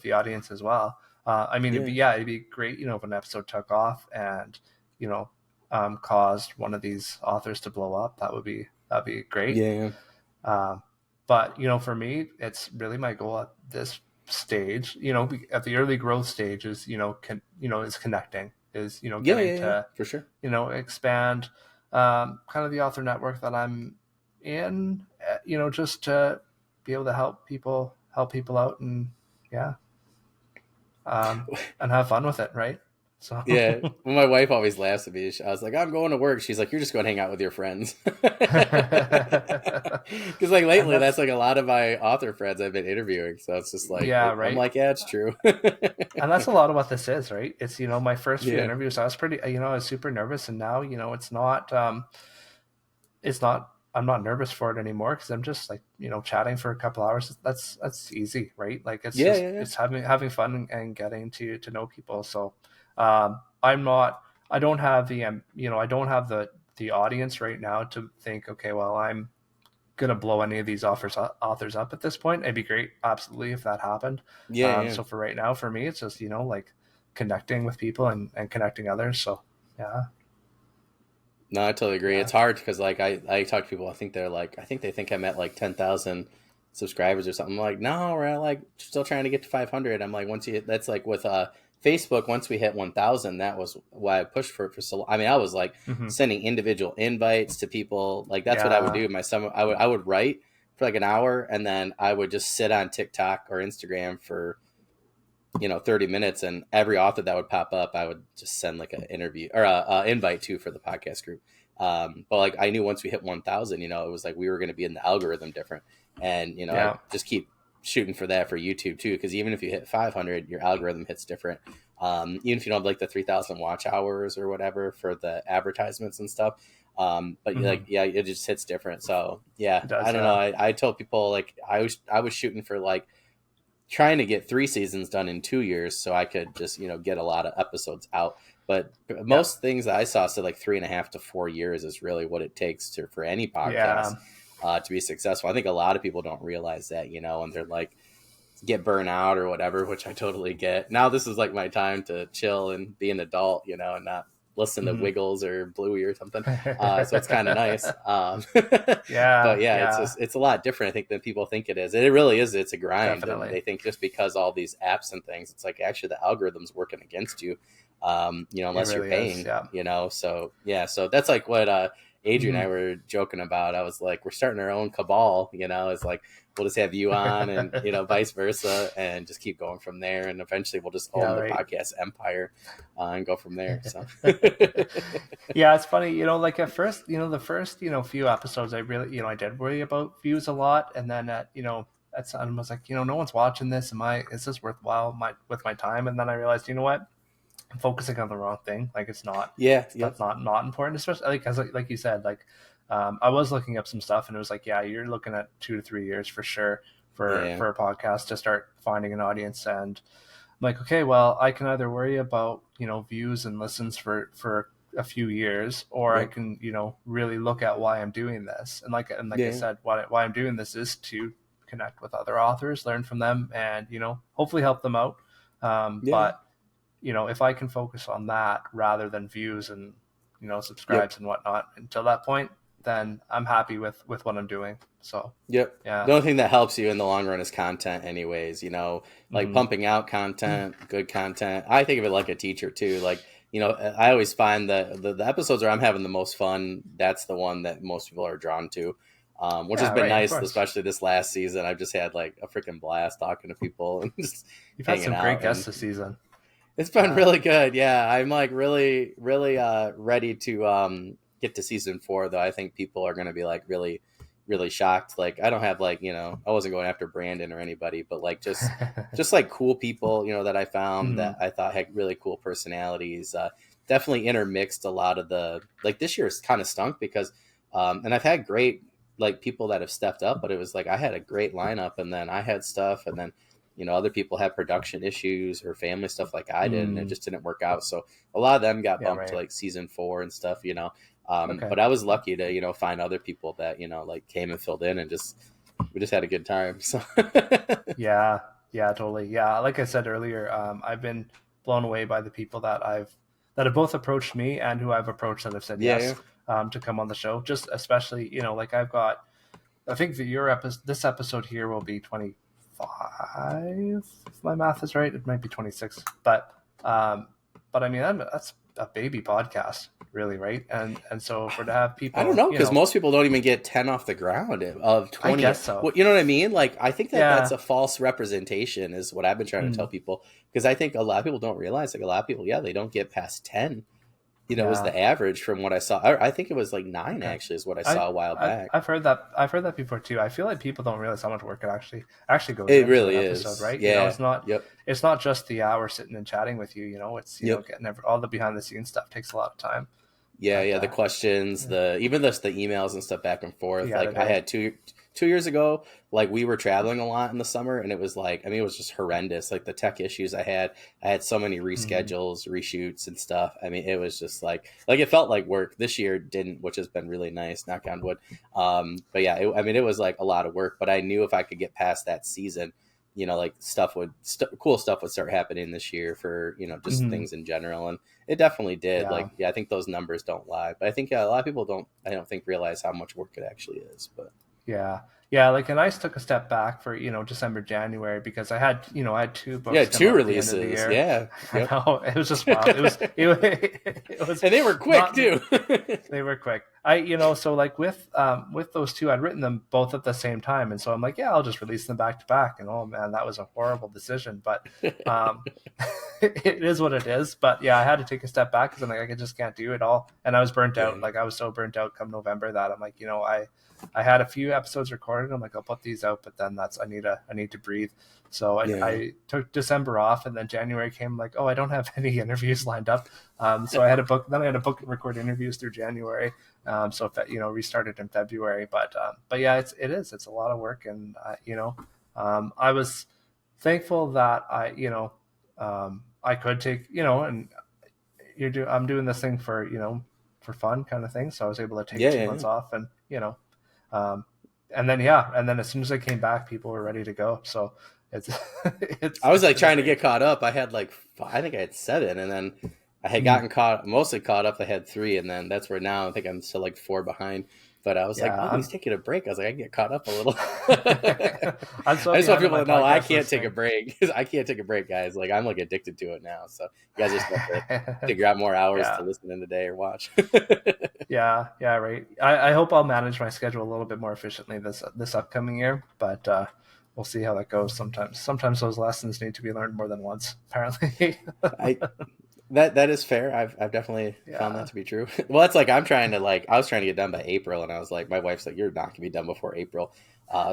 the audience as well. I mean, Yeah. it'd be great if an episode took off and you know caused one of these authors to blow up. That'd be great. Yeah. Um, but for me, it's really my goal at this stage. At the early growth stage is is connecting, is Yeah. getting Yeah. Yeah. to For sure. expand kind of the author network that I'm in. Just to be able to help people out, and yeah, and have fun with it, right? So Yeah. Well, my wife always laughs at me. I was like, I'm going to work. She's like, you're just going to hang out with your friends. Because like and lately, that's that's like a lot of my author friends I've been interviewing. So it's just like, yeah, I'm right. like, yeah, it's true. And that's a lot of what this is, right? It's my first few Yeah. interviews, I was pretty I was super nervous, and now it's not I'm not nervous for it anymore because I'm just like chatting for a couple hours. That's easy, right? Like Yeah. Yeah. Yeah. it's having fun, and getting to know people. So I'm not I don't have the I don't have the audience right now to think, okay, well, gonna blow any of these authors up at this point. It'd be great, absolutely, if that happened. Yeah. So for right now, for me, it's just, like connecting with people and connecting others. So yeah. No, I totally agree. Yeah. It's hard because like I talk to people. I think they think I'm at like 10,000 subscribers or something. I'm like, no, we're at like still trying to get to 500. I'm like, once you hit, that's like with Facebook. Once we hit 1,000, that was why I pushed for it for so long. I mean, I was like sending individual invites to people. Like that's what I would do. My summer, I would write for like an hour, and then I would just sit on TikTok or Instagram for 30 minutes, and every author that would pop up, I would just send like an interview or a invite to for the podcast group. But like I knew once we hit 1,000, it was like we were going to be in the algorithm different, and I just keep shooting for that for YouTube too, because even if you hit 500, your algorithm hits different. Even if you don't have like the 3,000 watch hours or whatever for the advertisements and stuff. But it just hits different. So yeah, I don't know. I told people like I was shooting for like trying to get 3 seasons done in 2 years so I could just, get a lot of episodes out. But most things that I saw said like 3.5 to 4 years is really what it takes for any podcast to be successful. I think a lot of people don't realize that, and they're like, get burnt out or whatever, which I totally get. Now this is like my time to chill and be an adult, and not listen to Wiggles or Bluey or something. So it's kind of nice. But it's a lot different, I think, than people think it is. It really is. It's a grind. Definitely. And they think just because all these apps and things, it's like actually the algorithm's working against you, unless really you're paying, So that's like what Adrian and I were joking about. I was like, we're starting our own cabal, it's like, we'll just have you on and, vice versa, and just keep going from there. And eventually we'll just own the podcast empire and go from there. So, yeah, it's funny, like at first, the first, few episodes, I really, I did worry about views a lot. And then, at some, I was like, no one's watching this. Is this worthwhile with my time? And then I realized, what? I'm focusing on the wrong thing. Like it's not, that's not important, especially like you said, like, I was looking up some stuff and it was like, you're looking at 2 to 3 years for sure for a podcast to start finding an audience. And I'm like, okay, well, I can either worry about, views and listens for a few years, or I can, really look at why I'm doing this. And like I said, why I'm doing this is to connect with other authors, learn from them, and, hopefully help them out. But, if I can focus on that rather than views and, subscribes and whatnot until that point, then I'm happy with what I'm doing. So, the only thing that helps you in the long run is content anyways, like pumping out content, good content. I think of it like a teacher too. Like, I always find that the episodes where I'm having the most fun, that's the one that most people are drawn to. Which has been nice, especially this last season. I've just had like a freaking blast talking to people and just you've had some great guests this season. It's been really good. Yeah. I'm like really, really ready to get to season 4, though. I think people are going to be like really, really shocked. Like I don't have like, I wasn't going after Brandon or anybody, but like just like cool people, that I found that I thought had really cool personalities. Definitely intermixed a lot of the, like this year's kind of stunk because, and I've had great like people that have stepped up, but it was like I had a great lineup and then I had stuff and then other people had production issues or family stuff like I did, and it just didn't work out. So a lot of them got bumped to like season 4 and stuff, But I was lucky to, find other people that, like came and filled in and we just had a good time. So yeah, totally. Yeah. Like I said earlier, I've been blown away by the people that have both approached me and who I've approached that have said yes to come on the show. Just especially, like I think that this episode here will be 25, if my math is right. It might be 26, but I mean that's a baby podcast, really, right? And so to have people, I don't know, because most people don't even get 10 off the ground of 20. I guess so. Well, you know what I mean? Like I think that's a false representation, is what I've been trying to tell people, because I think a lot of people don't realize, like a lot of people, they don't get past 10. Was the average from what I saw. I think it was like 9 actually is what I saw a while back. I've heard that before too. I feel like people don't realize how much work it actually goes it into really an is episode, right? Yeah. It's not just the hour sitting and chatting with you. It's getting all the behind the scenes stuff takes a lot of time. Yeah, the questions, even the emails and stuff back and forth. Like I had 2 years ago, like we were traveling a lot in the summer, and it was like, I mean, it was just horrendous. Like the tech issues I had so many reschedules, reshoots, and stuff. I mean, it was just like it felt like work. This year didn't, which has been really nice. Knock on wood. But yeah, I mean, it was like a lot of work. But I knew if I could get past that season, like cool stuff would start happening this year for just things in general, and it definitely did. Yeah. Like, I think those numbers don't lie, but I think a lot of people I don't think realize how much work it actually is. But like, and I took a step back for December, January, because I had 2 books. Yeah, 2 releases. Yeah, yep. I know, it was just wild. It was, and they were quick too. They were quick. So like with those 2, I'd written them both at the same time, and so I'm like, yeah, I'll just release them back to back. And oh man, that was a horrible decision, but it is what it is. But yeah, I had to take a step back because I'm like, I just can't do it all, and I was burnt out. Like I was so burnt out come November that I'm like, I had a few episodes recorded. I'm like, I'll put these out, but then I need to breathe. So I took December off, and then January came. Like, oh, I don't have any interviews lined up. So I had a book. Then I had a book and record interviews through January. So restarted in February. But yeah, it's a lot of work, and I was thankful that I could take and I'm doing this thing for for fun kind of thing. So I was able to take 2 months off, and and then as soon as I came back, people were ready to go. So it's I was like trying to get caught up. I had I think I had 7, and then I had gotten mostly caught up. I had 3, and then that's where now I think I'm still like 4 behind. But I was like, oh, he's taking a break. I was like, I can get caught up a little. I just want people to know I can't take a break. I can't take a break, guys. Like, I'm like addicted to it now. So you guys just have to figure out more hours to listen in the day or watch. Yeah, right. I hope I'll manage my schedule a little bit more efficiently this upcoming year, but we'll see how that goes. Sometimes those lessons need to be learned more than once, apparently. That is fair. I've definitely found that to be true. Well, that's like I was trying to get done by April, and I was like, my wife's like, you're not gonna be done before April.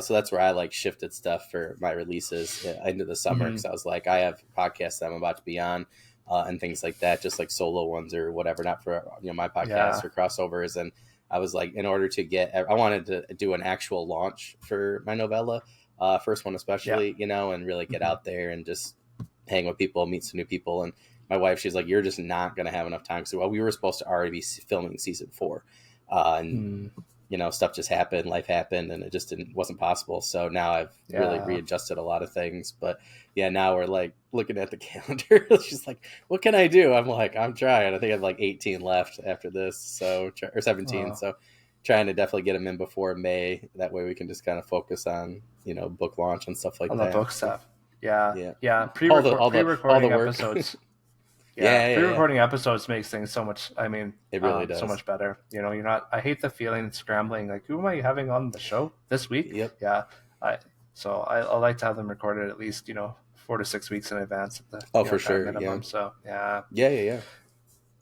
So that's where I like shifted stuff for my releases into the summer, because I was like, I have podcasts that I'm about to be on and things like that, just like solo ones or whatever, not for my podcast or crossovers. And I was like, in order to I wanted to do an actual launch for my novella, first one especially, and really get out there and just hang with people, meet some new people. And my wife, she's like, you're just not going to have enough time. So we were supposed to already be filming season 4. And, stuff just happened, life happened, and it just wasn't possible. So now I've really readjusted a lot of things. But yeah, now we're like looking at the calendar. She's like, what can I do? I'm like, I'm trying. I think I have like 18 left after this. Or 17. Wow. So trying to definitely get them in before May. That way we can just kind of focus on, book launch and stuff like that. On the book stuff. Yeah. Pre-recording episodes. Pre-recording episodes makes things so much. I mean, it really does so much better. You're not. I hate the feeling scrambling. Like, who am I having on the show this week? Yep. Yeah. I like to have them recorded at least 4 to 6 weeks in advance. For sure. Minimum. Yeah. So yeah.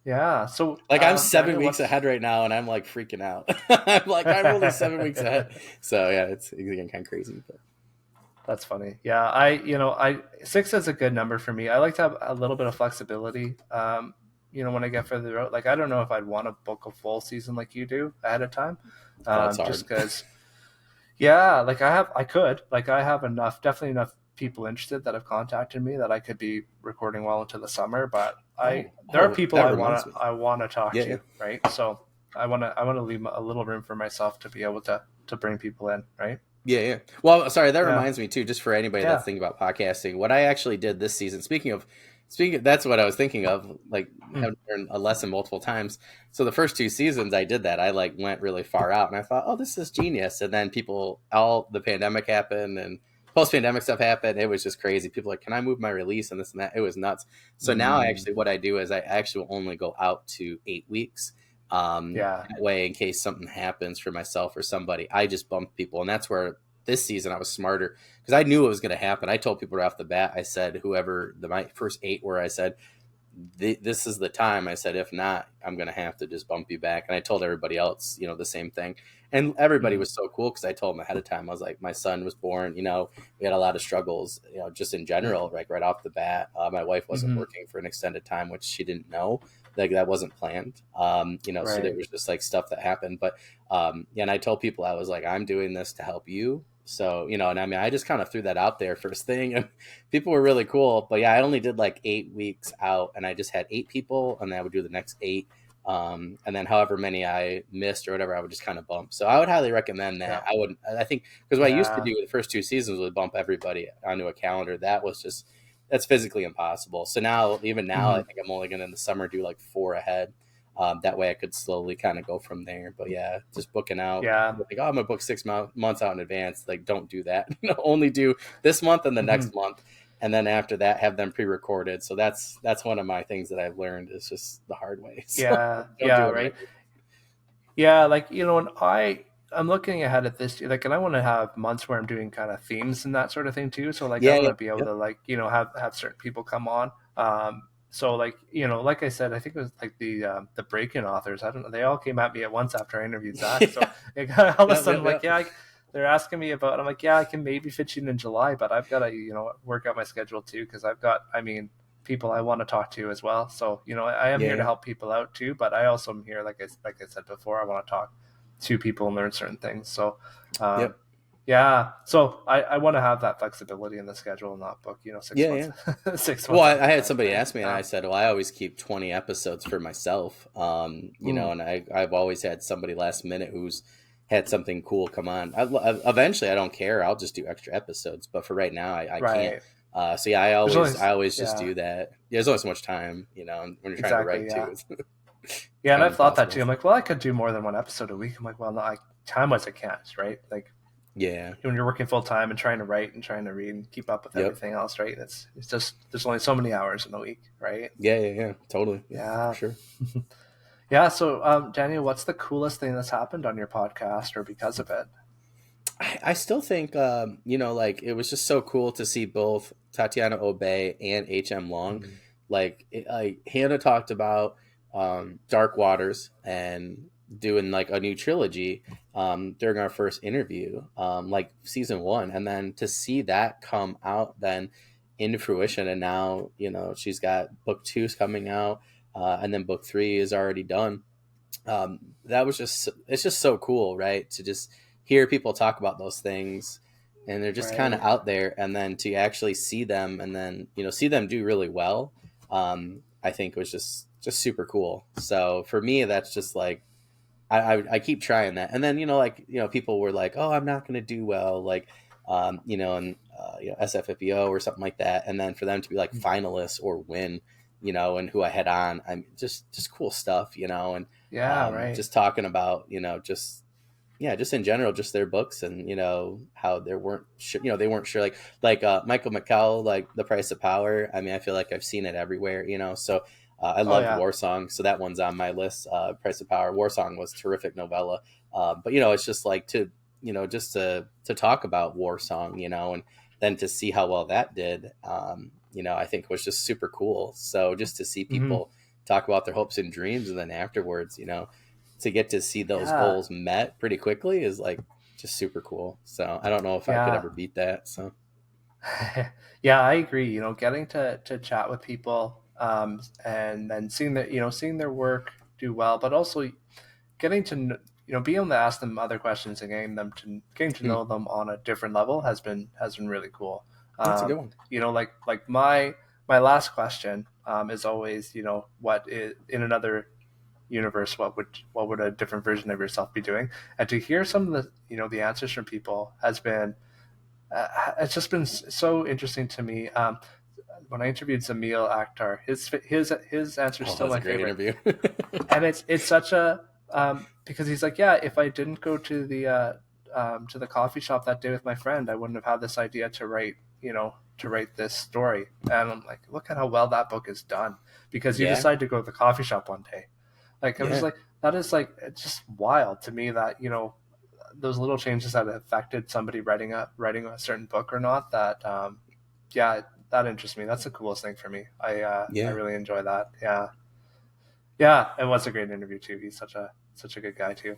Yeah. So like I'm 7 weeks ahead right now, and I'm like freaking out. I'm only 7 weeks ahead. So yeah, it's getting kind of crazy. But. That's funny. Yeah, 6 is a good number for me. I like to have a little bit of flexibility. When I get further out, like I don't know if I'd want to book a full season like you do ahead of time. Just because. Yeah, like I have definitely enough people interested that have contacted me that I could be recording well into the summer. But there are people I want to talk to, right? So I want to leave a little room for myself to be able to bring people in, right? Yeah. Well, sorry, that reminds me too, just for anybody that's thinking about podcasting, what I actually did this season, speaking of, that's what I was thinking of, like having learned a lesson multiple times. So the first 2 seasons I did that, I like went really far out, and I thought, oh, this is genius. And then the pandemic happened and post-pandemic stuff happened. It was just crazy. People were like, can I move my release and this and that? It was nuts. So now what I do is I actually only go out to 8 weeks. That way, in case something happens for myself or somebody, I just bump people. And that's where this season I was smarter, because I knew it was going to happen. I told people right off the bat, I said, my first 8 where I said, this is the time. I said, if not, I'm going to have to just bump you back. And I told everybody else, the same thing. And everybody was so cool, because I told them ahead of time. I was like, my son was born, we had a lot of struggles, just in general, like right off the bat. My wife wasn't working for an extended time, which she didn't know. like that wasn't planned. So there Right. was just like stuff that happened. But yeah, and I told people I was like, I'm doing this to help you. So, and I mean, I just kind of threw that out there first thing, and people were really cool. But yeah, I only did like 8 weeks out, and I just had 8 people, and then I would do the next 8. And then however many I missed or whatever, I would just kind of bump. So I would highly recommend Yeah. that. I think, because what I used to Yeah. do the first 2 seasons was bump everybody onto a calendar. That's physically impossible. So even now, I Mhm. think I'm only going to in the summer do like 4 ahead. That way I could slowly kind of go from there. But yeah, just booking out. Yeah. Like, oh, I'm gonna book 6 months out in advance. Like, don't do that. Only do this month and the next Mhm. month, and then after that, have them pre-recorded. So that's one of my things that I've learned is just the hard way. So Yeah. don't Yeah. do it Right. ever. Yeah. Like, and I'm looking ahead at this, like, and I want to have months where I'm doing kind of themes and that sort of thing too. So like, I Yeah, want yeah, to be able yep. to like, have certain people come on. So like, like I said, I think it was like the break-in authors. I don't know. They all came at me at once after I interviewed Zach. So Yeah, it got, all of a yep, sudden, yep, like, yep. yeah, they're asking me about. I'm like, yeah, I can maybe fit you in July, but I've got to, work out my schedule too because I've got, I mean, people I want to talk to as well. So I am here to Yeah, help people out too, but I also am here, like I said before, I want to talk to people and learn certain things. So, um, yep. yeah. So I want to have that flexibility in the schedule and not book, 6 Yeah, months, yeah. 6 months Well, out I of had time. somebody Right. ask me, and I said, "Well, I always keep 20 episodes for myself." Mm, And I've always had somebody last minute who's had something cool come on. Eventually, I don't care. I'll just do extra episodes. But for right now, I can't. right. So yeah, There's only, I always just yeah, do that. Yeah, there's only so much time, and when you're trying to exactly. write Yeah. too, it's Yeah. And kind of I've thought that impossible. too. I'm like, well, I could do more than one episode a week. I'm like, well, no, time wise I can't. Right. Like Yeah. when you're working full time and trying to write and trying to read and keep up with Yep. everything else. Right. It's just, there's only so many hours in a week. Right. Yeah. Yeah. Yeah. Totally. Yeah. For Yeah. sure. Yeah. So, Daniel, what's the coolest thing that's happened on your podcast or because of it? I still think, like it was just so cool to see both Tatiana Obey and H.M. Long. Mhm. Like Hannah talked about Dark Waters and doing like a new trilogy during our first interview, like season 1, and then to see that come out then into fruition, and now she's got book 2's coming out, and then book 3 is already done. That was it's just so cool, right? To just hear people talk about those things, and they're just kind of Right. out there, and then to actually see them, and then see them do really well. I think was just super cool. So for me, that's just like I keep trying that, and then people were like, oh, I'm not going to do well, like and SFFEO or something like that, and then for them to be like finalists or win, and who I had on, I'm just cool stuff, and Yeah. Right. just talking about just yeah, just in general, just their books, and how they weren't sure, like Michael McCall, like The Price of Power. I mean, I feel like I've seen it everywhere, so I Oh loved yeah. War Song, so that one's on my list. Price of Power, War Song was terrific novella, but it's just like to just to talk about War Song, and then to see how well that did, I think was just super cool. So just to see Hmm. people talk about their hopes and dreams, and then afterwards, to get to see those Yeah. goals met pretty quickly is like just super cool. So I don't know if I could Yeah. ever beat that. So Yeah, I agree. Getting to chat with people, and then seeing their work do well, but also getting to being able to ask them other questions and getting to hmm, know them on a different level has been really cool. that's a good one. Like my last question is always, what is in another universe, what would a different version of yourself be doing? And to hear some of the answers from people has been it's just been so interesting to me. When I interviewed Zamil Akhtar, his answer is Oh, that still was my a great favorite, interview. and it's such a because he's like, yeah, if I didn't go to the coffee shop that day with my friend, I wouldn't have had this idea to write this story. And I'm like, look at how well that book is done because you Yeah, decide to go to the coffee shop one day. Like I'm just yeah, like, that is like, it's just wild to me that those little changes that affected somebody writing a certain book or not. That yeah, that interests me. That's the coolest thing for me. I yeah. really enjoy that. Yeah, yeah. It was a great interview too. He's such a good guy too.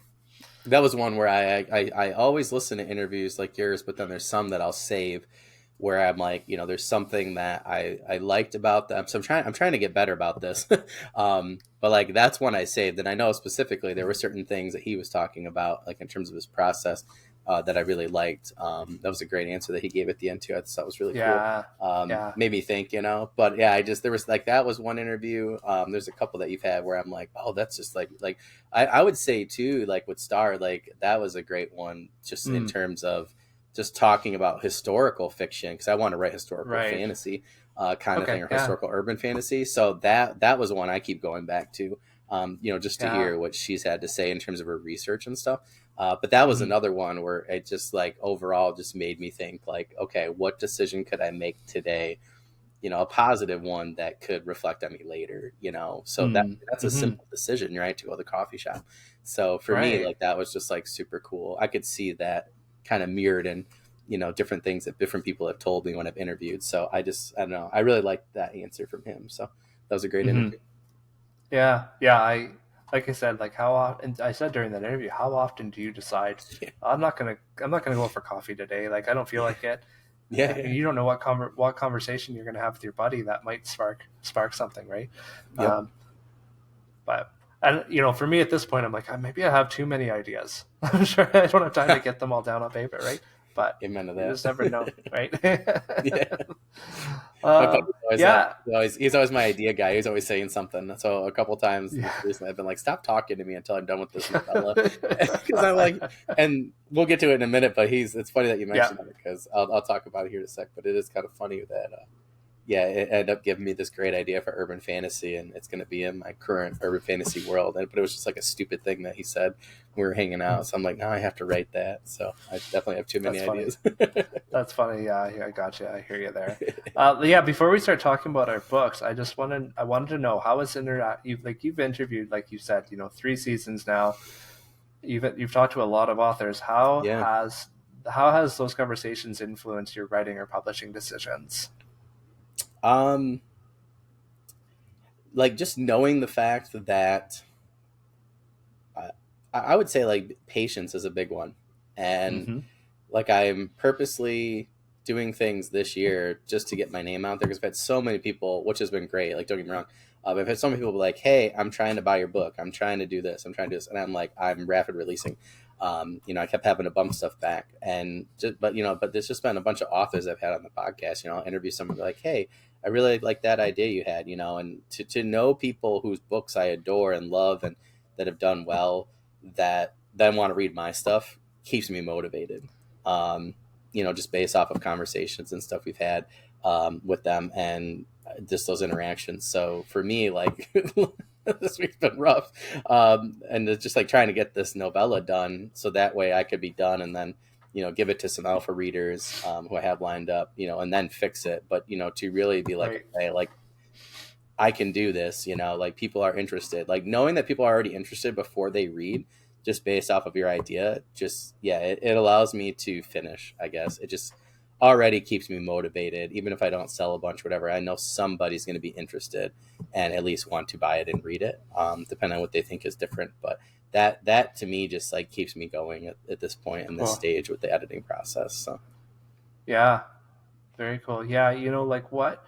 That was one where I always listen to interviews like yours, but then there's some that I'll save where I'm like, there's something that I liked about them. So I'm trying to get better about this. But like, that's one I saved. And I know specifically there were certain things that he was talking about, like in terms of his process, that I really liked. That was a great answer that he gave at the end too. I thought that was really cool. Yeah. Yeah. Made me think, but yeah, there was like, that was one interview. There's a couple that you've had where I'm like, oh, that's just like, I would say too, like with Star, like that was a great one just in terms of just talking about historical fiction. Cause I want to write historical fantasy, kind of thing, or historical urban fantasy. So that was one I keep going back to, just to hear what she's had to say in terms of her research and stuff. But that was another one where it just like overall just made me think like, okay, what decision could I make today? A positive one that could reflect on me later, so that's a simple decision, right? To go to the coffee shop. So for me, like that was just like super cool. I could see that kind of mirrored in, different things that different people have told me when I've interviewed. So I don't know. I really liked that answer from him. So that was a great interview. Yeah. Yeah. Like I said, like how often I said during that interview, how often do you decide I'm not gonna go for coffee today? Like I don't feel like it. Yeah. You don't know what conversation you're gonna have with your buddy that might spark something, right? Yep. But for me at this point, I'm like, maybe I have too many ideas. I'm sure I don't have time to get them all down on paper, right? But you just never know, right? Yeah. He's always my idea guy. He's always saying something. So a couple times recently, I've been like, "Stop talking to me until I'm done with this novella," because I'm like, and we'll get to it in a minute. But it's funny that you mentioned it because I'll talk about it here in a sec. But it is kind of funny that. It ended up giving me this great idea for urban fantasy, and it's going to be in my current urban fantasy world. But it was just like a stupid thing that he said when we were hanging out. So I'm like, now I have to write that. So I definitely have too many ideas. That's funny. Yeah, I got you. I hear you there. Before we start talking about our books, I wanted to know how is you've interviewed, like you said, 3 seasons now. You've talked to a lot of authors. How has those conversations influenced your writing or publishing decisions? Like just knowing the fact that I would say like patience is a big one, and like I'm purposely doing things this year just to get my name out there because I've had so many people, which has been great. Like don't get me wrong, I've had so many people be like, "Hey, I'm trying to buy your book. I'm trying to do this. I'm trying to do this," and I'm like, I'm rapid releasing. I kept having to bump stuff back, and but there's just been a bunch of authors I've had on the podcast. I'll interview someone like, "Hey, I really like that idea you had," and to know people whose books I adore and love and that have done well that then want to read my stuff keeps me motivated. Just based off of conversations and stuff we've had with them and just those interactions. So for me, like this week's been rough. And it's just like trying to get this novella done so that way I could be done and then, give it to some alpha readers who I have lined up, and then fix it. But, to really be like, hey, like I can do this, like people are interested, like knowing that people are already interested before they read just based off of your idea. Just, it allows me to finish, I guess. It just already keeps me motivated. Even if I don't sell a bunch, whatever, I know somebody's going to be interested and at least want to buy it and read it, depending on what they think is different. But that to me just like keeps me going at this point in this stage with the editing process. So yeah, very cool. Yeah, like what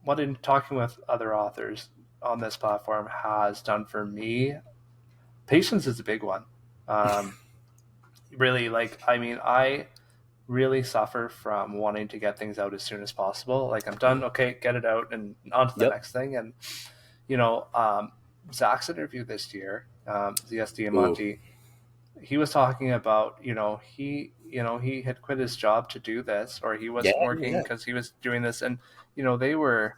what in talking with other authors on this platform has done for me, patience is a big one. Really, I really suffer from wanting to get things out as soon as possible. Like I'm done, okay, get it out and on to the next thing. And Zach's interview this year, ZS Diamante, he was talking about he had quit his job to do this, or he wasn't working because he was doing this, and they were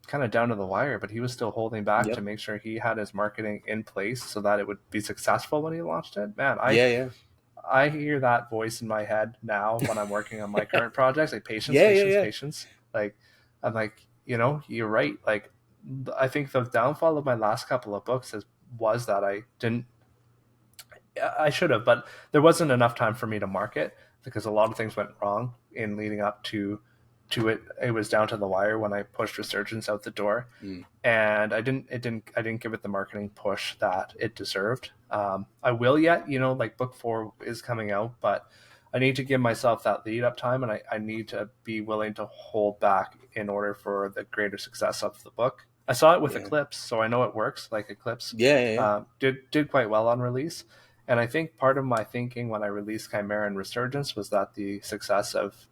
kind of down to the wire, but he was still holding back to make sure he had his marketing in place so that it would be successful when he launched it. Man, I hear that voice in my head now when I'm working on my current projects, like patience. Like I'm like, you're right. Like I think the downfall of my last couple of books was that I should have, but there wasn't enough time for me to market because a lot of things went wrong in leading up to it. It was down to the wire when I pushed Resurgence out the door, and I didn't give it the marketing push that it deserved. I will yet, like book 4 is coming out, but I need to give myself that lead up time, and I need to be willing to hold back in order for the greater success of the book. I saw it with Yeah. Eclipse, so I know it works. Like Eclipse Yeah. did quite well on release. And I think part of my thinking when I released Chimera and Resurgence was that the success of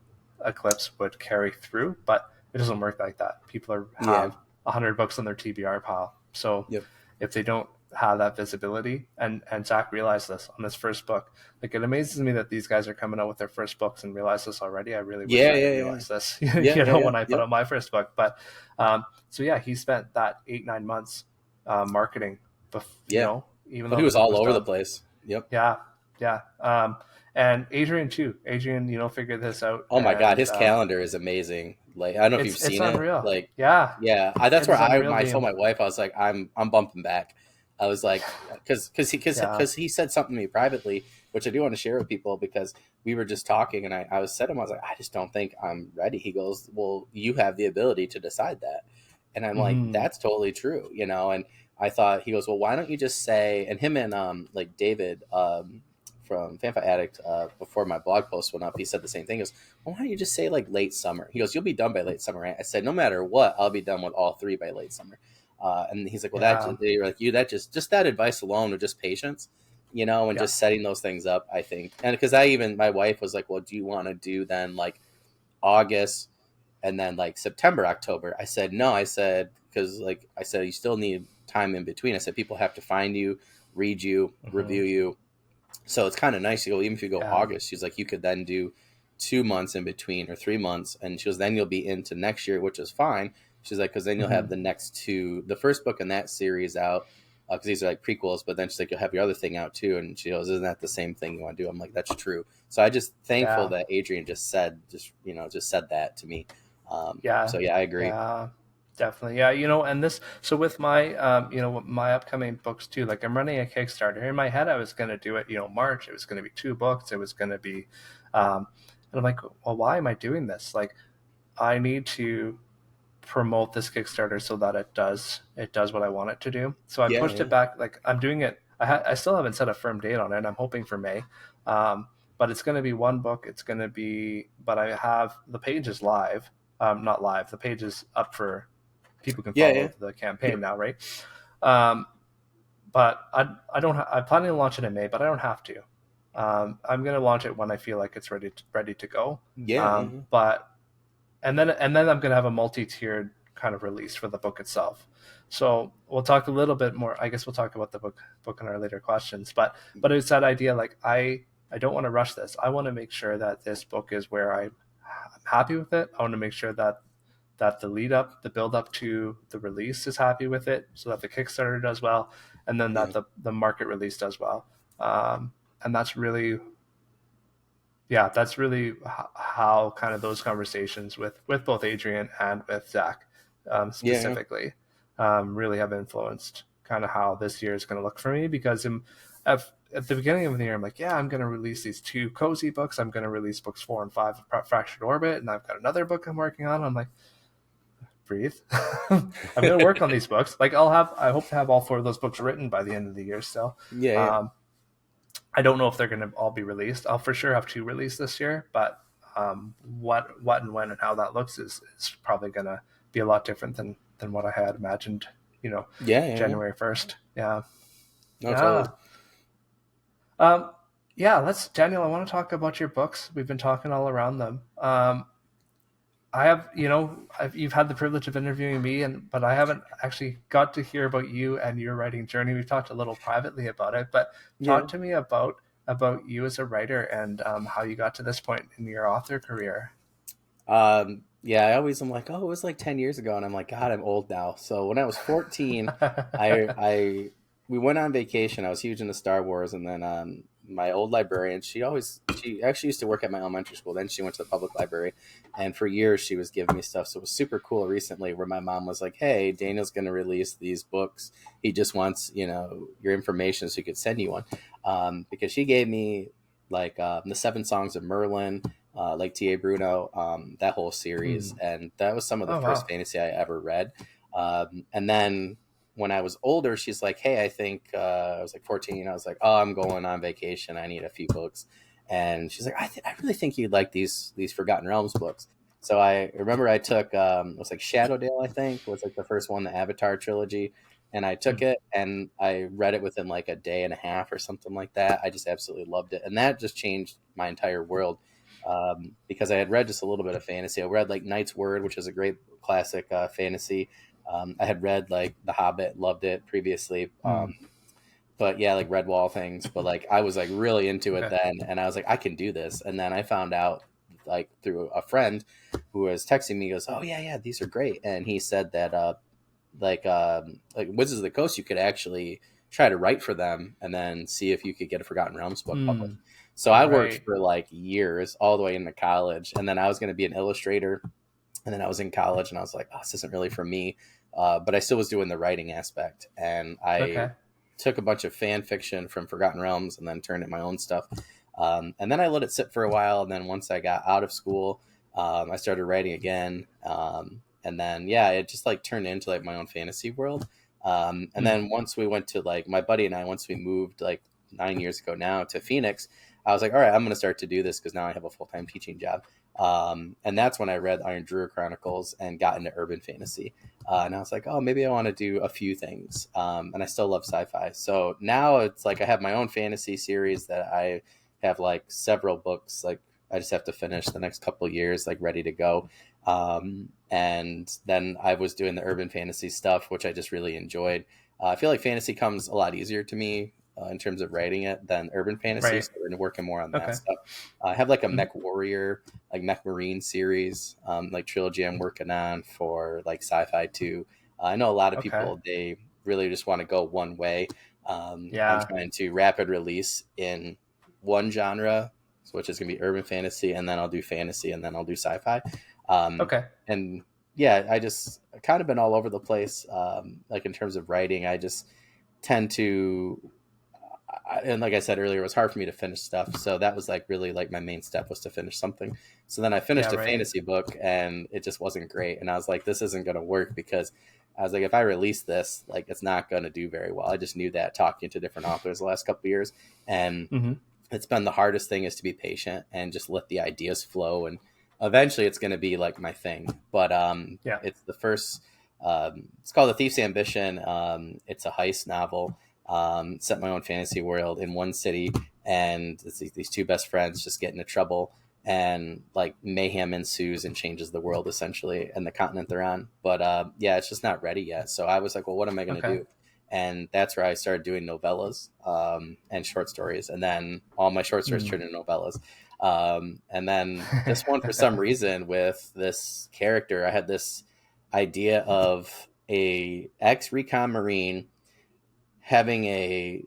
Eclipse would carry through, but it doesn't work like that. People Yeah. have 100 books on their TBR pile. So Yep. if they don't have that visibility, and Zach realized this on his first book, like it amazes me that these guys are coming out with their first books and realize this already. I really wish I had realized this, when I put out my first book. But so yeah, he spent that 8-9 months marketing, even But though he the was book all was over the done. place. Yep. Yeah, yeah. And Adrian too. Adrian, figured this out. Oh my God, And his calendar is amazing. Like, I don't know if you've it's seen it. unreal. Like, Yeah, yeah, that's it where is unreal. I told my wife, I was like, I'm bumping back. I was like, because he said something to me privately, which I do want to share with people, because we were just talking, and I was like, I just don't think I'm ready. He goes, well, you have the ability to decide that, and I'm like, that's totally true, And I thought, he goes, well, why don't you just say, and him and like David from FanFi Addict, before my blog post went up, he said the same thing. He goes, well, why don't you just say like late summer? He goes, you'll be done by late summer, right? I said, no matter what, I'll be done with all 3 by late summer. And he's like, well, just that advice alone, with just patience, and just setting those things up, I think. And because my wife was like, well, do you want to do then like August and then like September, October? I said, no, because like I said, you still need time in between. I said, people have to find you, read you, review you. So it's kind of nice to go, even if you go August, she's like, you could then do 2 months in between or 3 months. And she goes, then you'll be into next year, which is fine. She's like, because then you'll have the next 2, the first book in that series out, because these are like prequels, but then she's like, you'll have your other thing out too. And she goes, isn't that the same thing you want to do? I'm like, that's true. So I just thankful that Adrian just said that to me. So yeah, I agree. Yeah, definitely. Yeah, and this, so with my, my upcoming books too, like I'm running a Kickstarter. In my head, I was going to do it, March. It was going to be 2 books. It was going to be, and I'm like, well, why am I doing this? Like, I need to promote this Kickstarter so that it does what I want it to do. So I pushed it back. Like I'm doing it. I still haven't set a firm date on it. I'm hoping for May. But it's going to be 1 book. It's going to be, but I have the page is live. Not live. The page is up for people can follow the campaign now, right? But I don't. I'm planning to launch it in May, but I don't have to. I'm going to launch it when I feel like it's ready to go. But and then I'm going to have a multi-tiered kind of release for the book itself. So we'll talk a little bit more. I guess we'll talk about the book in our later questions. But it's that idea, like I don't want to rush this. I want to make sure that this book is where I'm happy with it. I want to make sure that the build up to the release is happy with it, so that the Kickstarter does well, and then that the market release does well. And that's really how kind of those conversations with both Adrian and with Zach specifically really have influenced kind of how this year is going to look for me. Because at the beginning of the year, I'm like, I'm going to release these 2 cozy books. I'm going to release books 4 and 5 of Fractured Orbit, and I've got another book I'm working on. I'm like, breathe. I'm going to work on these books. Like I hope to have all 4 of those books written by the end of the year still. I don't know if they're going to all be released. I'll for sure have 2 released this year, but what and when and how that looks is probably going to be a lot different than what I had imagined, January 1st. Totally. Daniel, I want to talk about your books. We've been talking all around them. I have, you've had the privilege of interviewing me, but I haven't actually got to hear about you and your writing journey. We've talked a little privately about it, but talk to me about you as a writer and how you got to this point in your author career. I always am like, it was like 10 years ago, and I'm like, God, I'm old now. So when I was 14, we went on vacation. I was huge into Star Wars, and then my old librarian, she actually used to work at my elementary school. Then she went to the public library, and for years she was giving me stuff. So it was super cool recently where my mom was like, hey, Daniel's going to release these books. He just wants, your information so he could send you one. Because she gave me like the 7 Songs of Merlin, like T.A. Bruno, that whole series. And that was some of the first fantasy I ever read. And then when I was older, she's like, hey, I think I was like 14. I was like, I'm going on vacation. I need a few books. and she's like, I really think you'd like these Forgotten Realms books. So I remember I took it was like Shadowdale, I think, was like the first one, the Avatar trilogy, and I took it and I read it within like a day and a half or something like that. I just absolutely loved it, and that just changed my entire world, because I had read just a little bit of fantasy. I read like Knight's Word, which is a great classic fantasy. I had read like The Hobbit, loved it previously. But yeah, like Redwall things. But like I was like really into it then, and I was like, I can do this. And then I found out like through a friend who was texting me, goes, "Oh yeah, these are great." And he said that like Wizards of the Coast, you could actually try to write for them and then see if you could get a Forgotten Realms book published. So I worked for like years, all the way into college, and then I was going to be an illustrator. And then I was in college, and I was like, "Oh, this isn't really for me." But I still was doing the writing aspect, and I took a bunch of fan fiction from Forgotten Realms and then turned it my own stuff. And then I let it sit for a while. And then once I got out of school, I started writing again. And then, yeah, it just like turned into like my own fantasy world. And then once we went to like my buddy and I, once we moved like 9 years ago now to Phoenix, I was like, all right, I'm going to start to do this because now I have a full-time teaching job. And that's when I read Iron Druid Chronicles and got into urban fantasy. And I was like, oh, maybe I want to do a few things. And I still love sci-fi. So now it's like I have my own fantasy series that I have like several books. Like I just have to finish the next couple of years, like ready to go. And then I was doing the urban fantasy stuff, which I just really enjoyed. I feel like fantasy comes a lot easier to me in terms of writing it than urban fantasy. So we're working more on that stuff. I have like a Mech Warrior, like Mech Marine series, like trilogy I'm working on for like Sci-Fi too. I know a lot of people, they really just want to go one way. I'm trying to rapid release in one genre, which is going to be urban fantasy, and then I'll do fantasy, and then I'll do sci-fi. And yeah, I just kind of been all over the place. Like in terms of writing, I just tend to, and like I said earlier, it was hard for me to finish stuff. So that was like really like my main step was to finish something. So then I finished a fantasy book and it just wasn't great. And I was like, this isn't going to work because I was like, if I release this, like it's not going to do very well. I just knew that talking to different authors the last couple of years. And it's been the hardest thing is to be patient and just let the ideas flow. And eventually it's going to be like my thing. But it's the first, it's called The Thief's Ambition. It's a heist novel. Set my own fantasy world in one city, and it's these two best friends just get into trouble, and like mayhem ensues and changes the world essentially and the continent they're on. But yeah, it's just not ready yet. So I was like, well, what am I going to do? And that's where I started doing novellas and short stories, and then all my short stories turned into novellas. And then this one, for some reason, with this character, I had this idea of a ex-recon Marine having a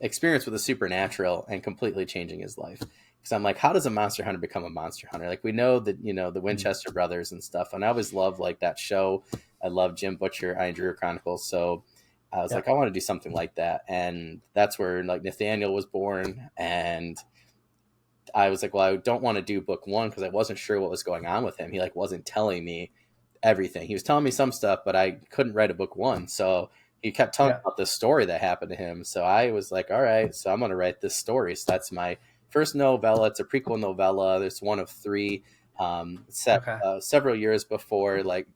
experience with the supernatural and completely changing his life. Because I'm like, how does a monster hunter become a monster hunter? Like we know that, you know, the Winchester brothers and stuff. And I always loved like that show. I love Jim Butcher, Iron Druid Chronicles. So I was like, I want to do something like that. And that's where like Nathaniel was born. And I was like, well, I don't want to do book one because I wasn't sure what was going on with him. He like wasn't telling me everything. He was telling me some stuff, but I couldn't write a book one. So he kept telling about this story that happened to him. So I was like, all right, so I'm going to write this story. So that's my first novella. It's a prequel novella. There's one of three set several years before like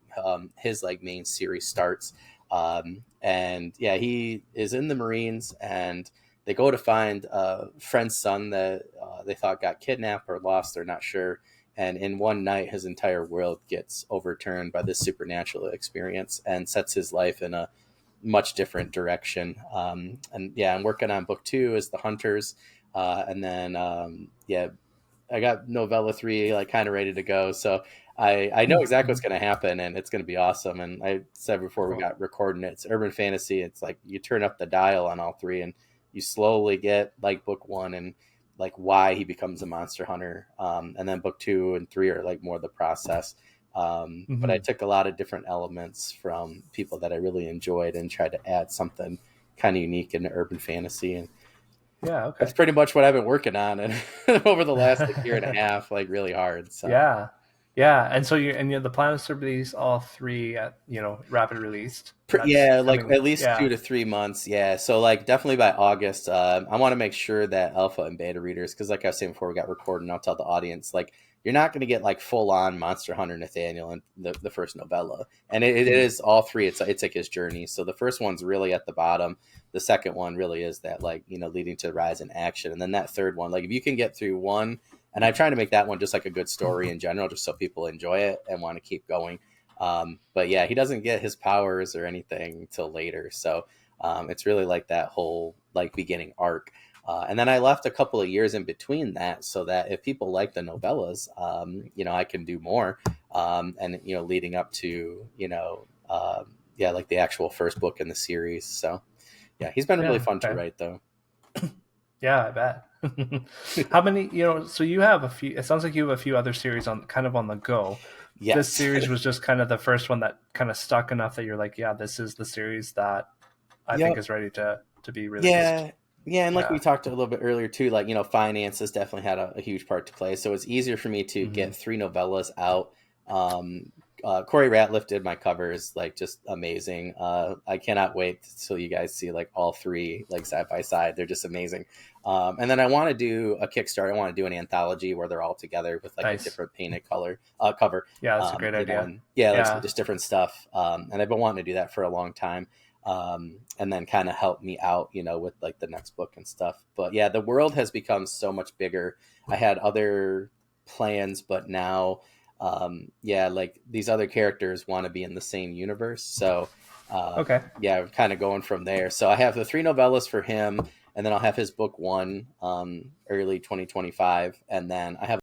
his like main series starts. And yeah, he is in the Marines and they go to find a friend's son that they thought got kidnapped or lost. They're not sure. And in one night, his entire world gets overturned by this supernatural experience and sets his life in a much different direction. And yeah, I'm working on book 2 as The Hunters. And then, I got novella 3, like kind of ready to go. So I know exactly what's going to happen and it's going to be awesome. And I said before we got recording it, it's urban fantasy. It's like you turn up the dial on all 3 and you slowly get like book 1 and like why he becomes a monster hunter. And then book 2 and 3 are like more the process. But I took a lot of different elements from people that I really enjoyed and tried to add something kind of unique into urban fantasy. And that's pretty much what I've been working on and over the last like year and a half, like really hard. So Yeah, and so the plan is to release all three at rapid released. That's Yeah, like coming. at least Yeah. 2 to 3 months. Yeah, so like definitely by August. I want to make sure that alpha and beta readers, because like I was saying before we got recording, I'll tell the audience like you're not going to get like full on Monster Hunter Nathaniel in the first novella, and it Hmm. is all three. It's like his journey. So the first one's really at the bottom. The second one really is that like leading to rise in action, and then that third one, like if you can get through one, and I'm trying to make that one just like a good story in general, just so people enjoy it and want to keep going. But yeah, he doesn't get his powers or anything till later. So it's really like that whole like beginning arc. And then I left a couple of years in between that so that if people like the novellas, I can do more. And, leading up to, yeah, like the actual first book in the series. So yeah, he's been really Yeah. fun to Okay. write though. Yeah, I bet. How many? So you have a few. It sounds like you have a few other series on the go. This Yes. series was just kind of the first one that kind of stuck enough that you're like, yeah, this is the series that I think Yep. is ready to be released. Yeah. Yeah, and like we Yeah. talked a little bit earlier too, like finances definitely had a huge part to play. So it's easier for me to Hmm. get three novellas out. Corey Ratliff did my covers, like just amazing. I cannot wait till you guys see like all three like side by side. They're just amazing. And then I want to do a Kickstarter. I want to do an anthology where they're all together with like a Nice. different painted color cover. Yeah, that's a great idea. And yeah, like Yeah. just different stuff. And I've been wanting to do that for a long time. And then kind of help me out, with like the next book and stuff. But yeah, the world has become so much bigger. I had other plans, but now, yeah, like these other characters want to be in the same universe. So, Okay. yeah, I'm kind of going from there. So I have the three novellas for him, and then I'll have his book one, early 2025, and then I have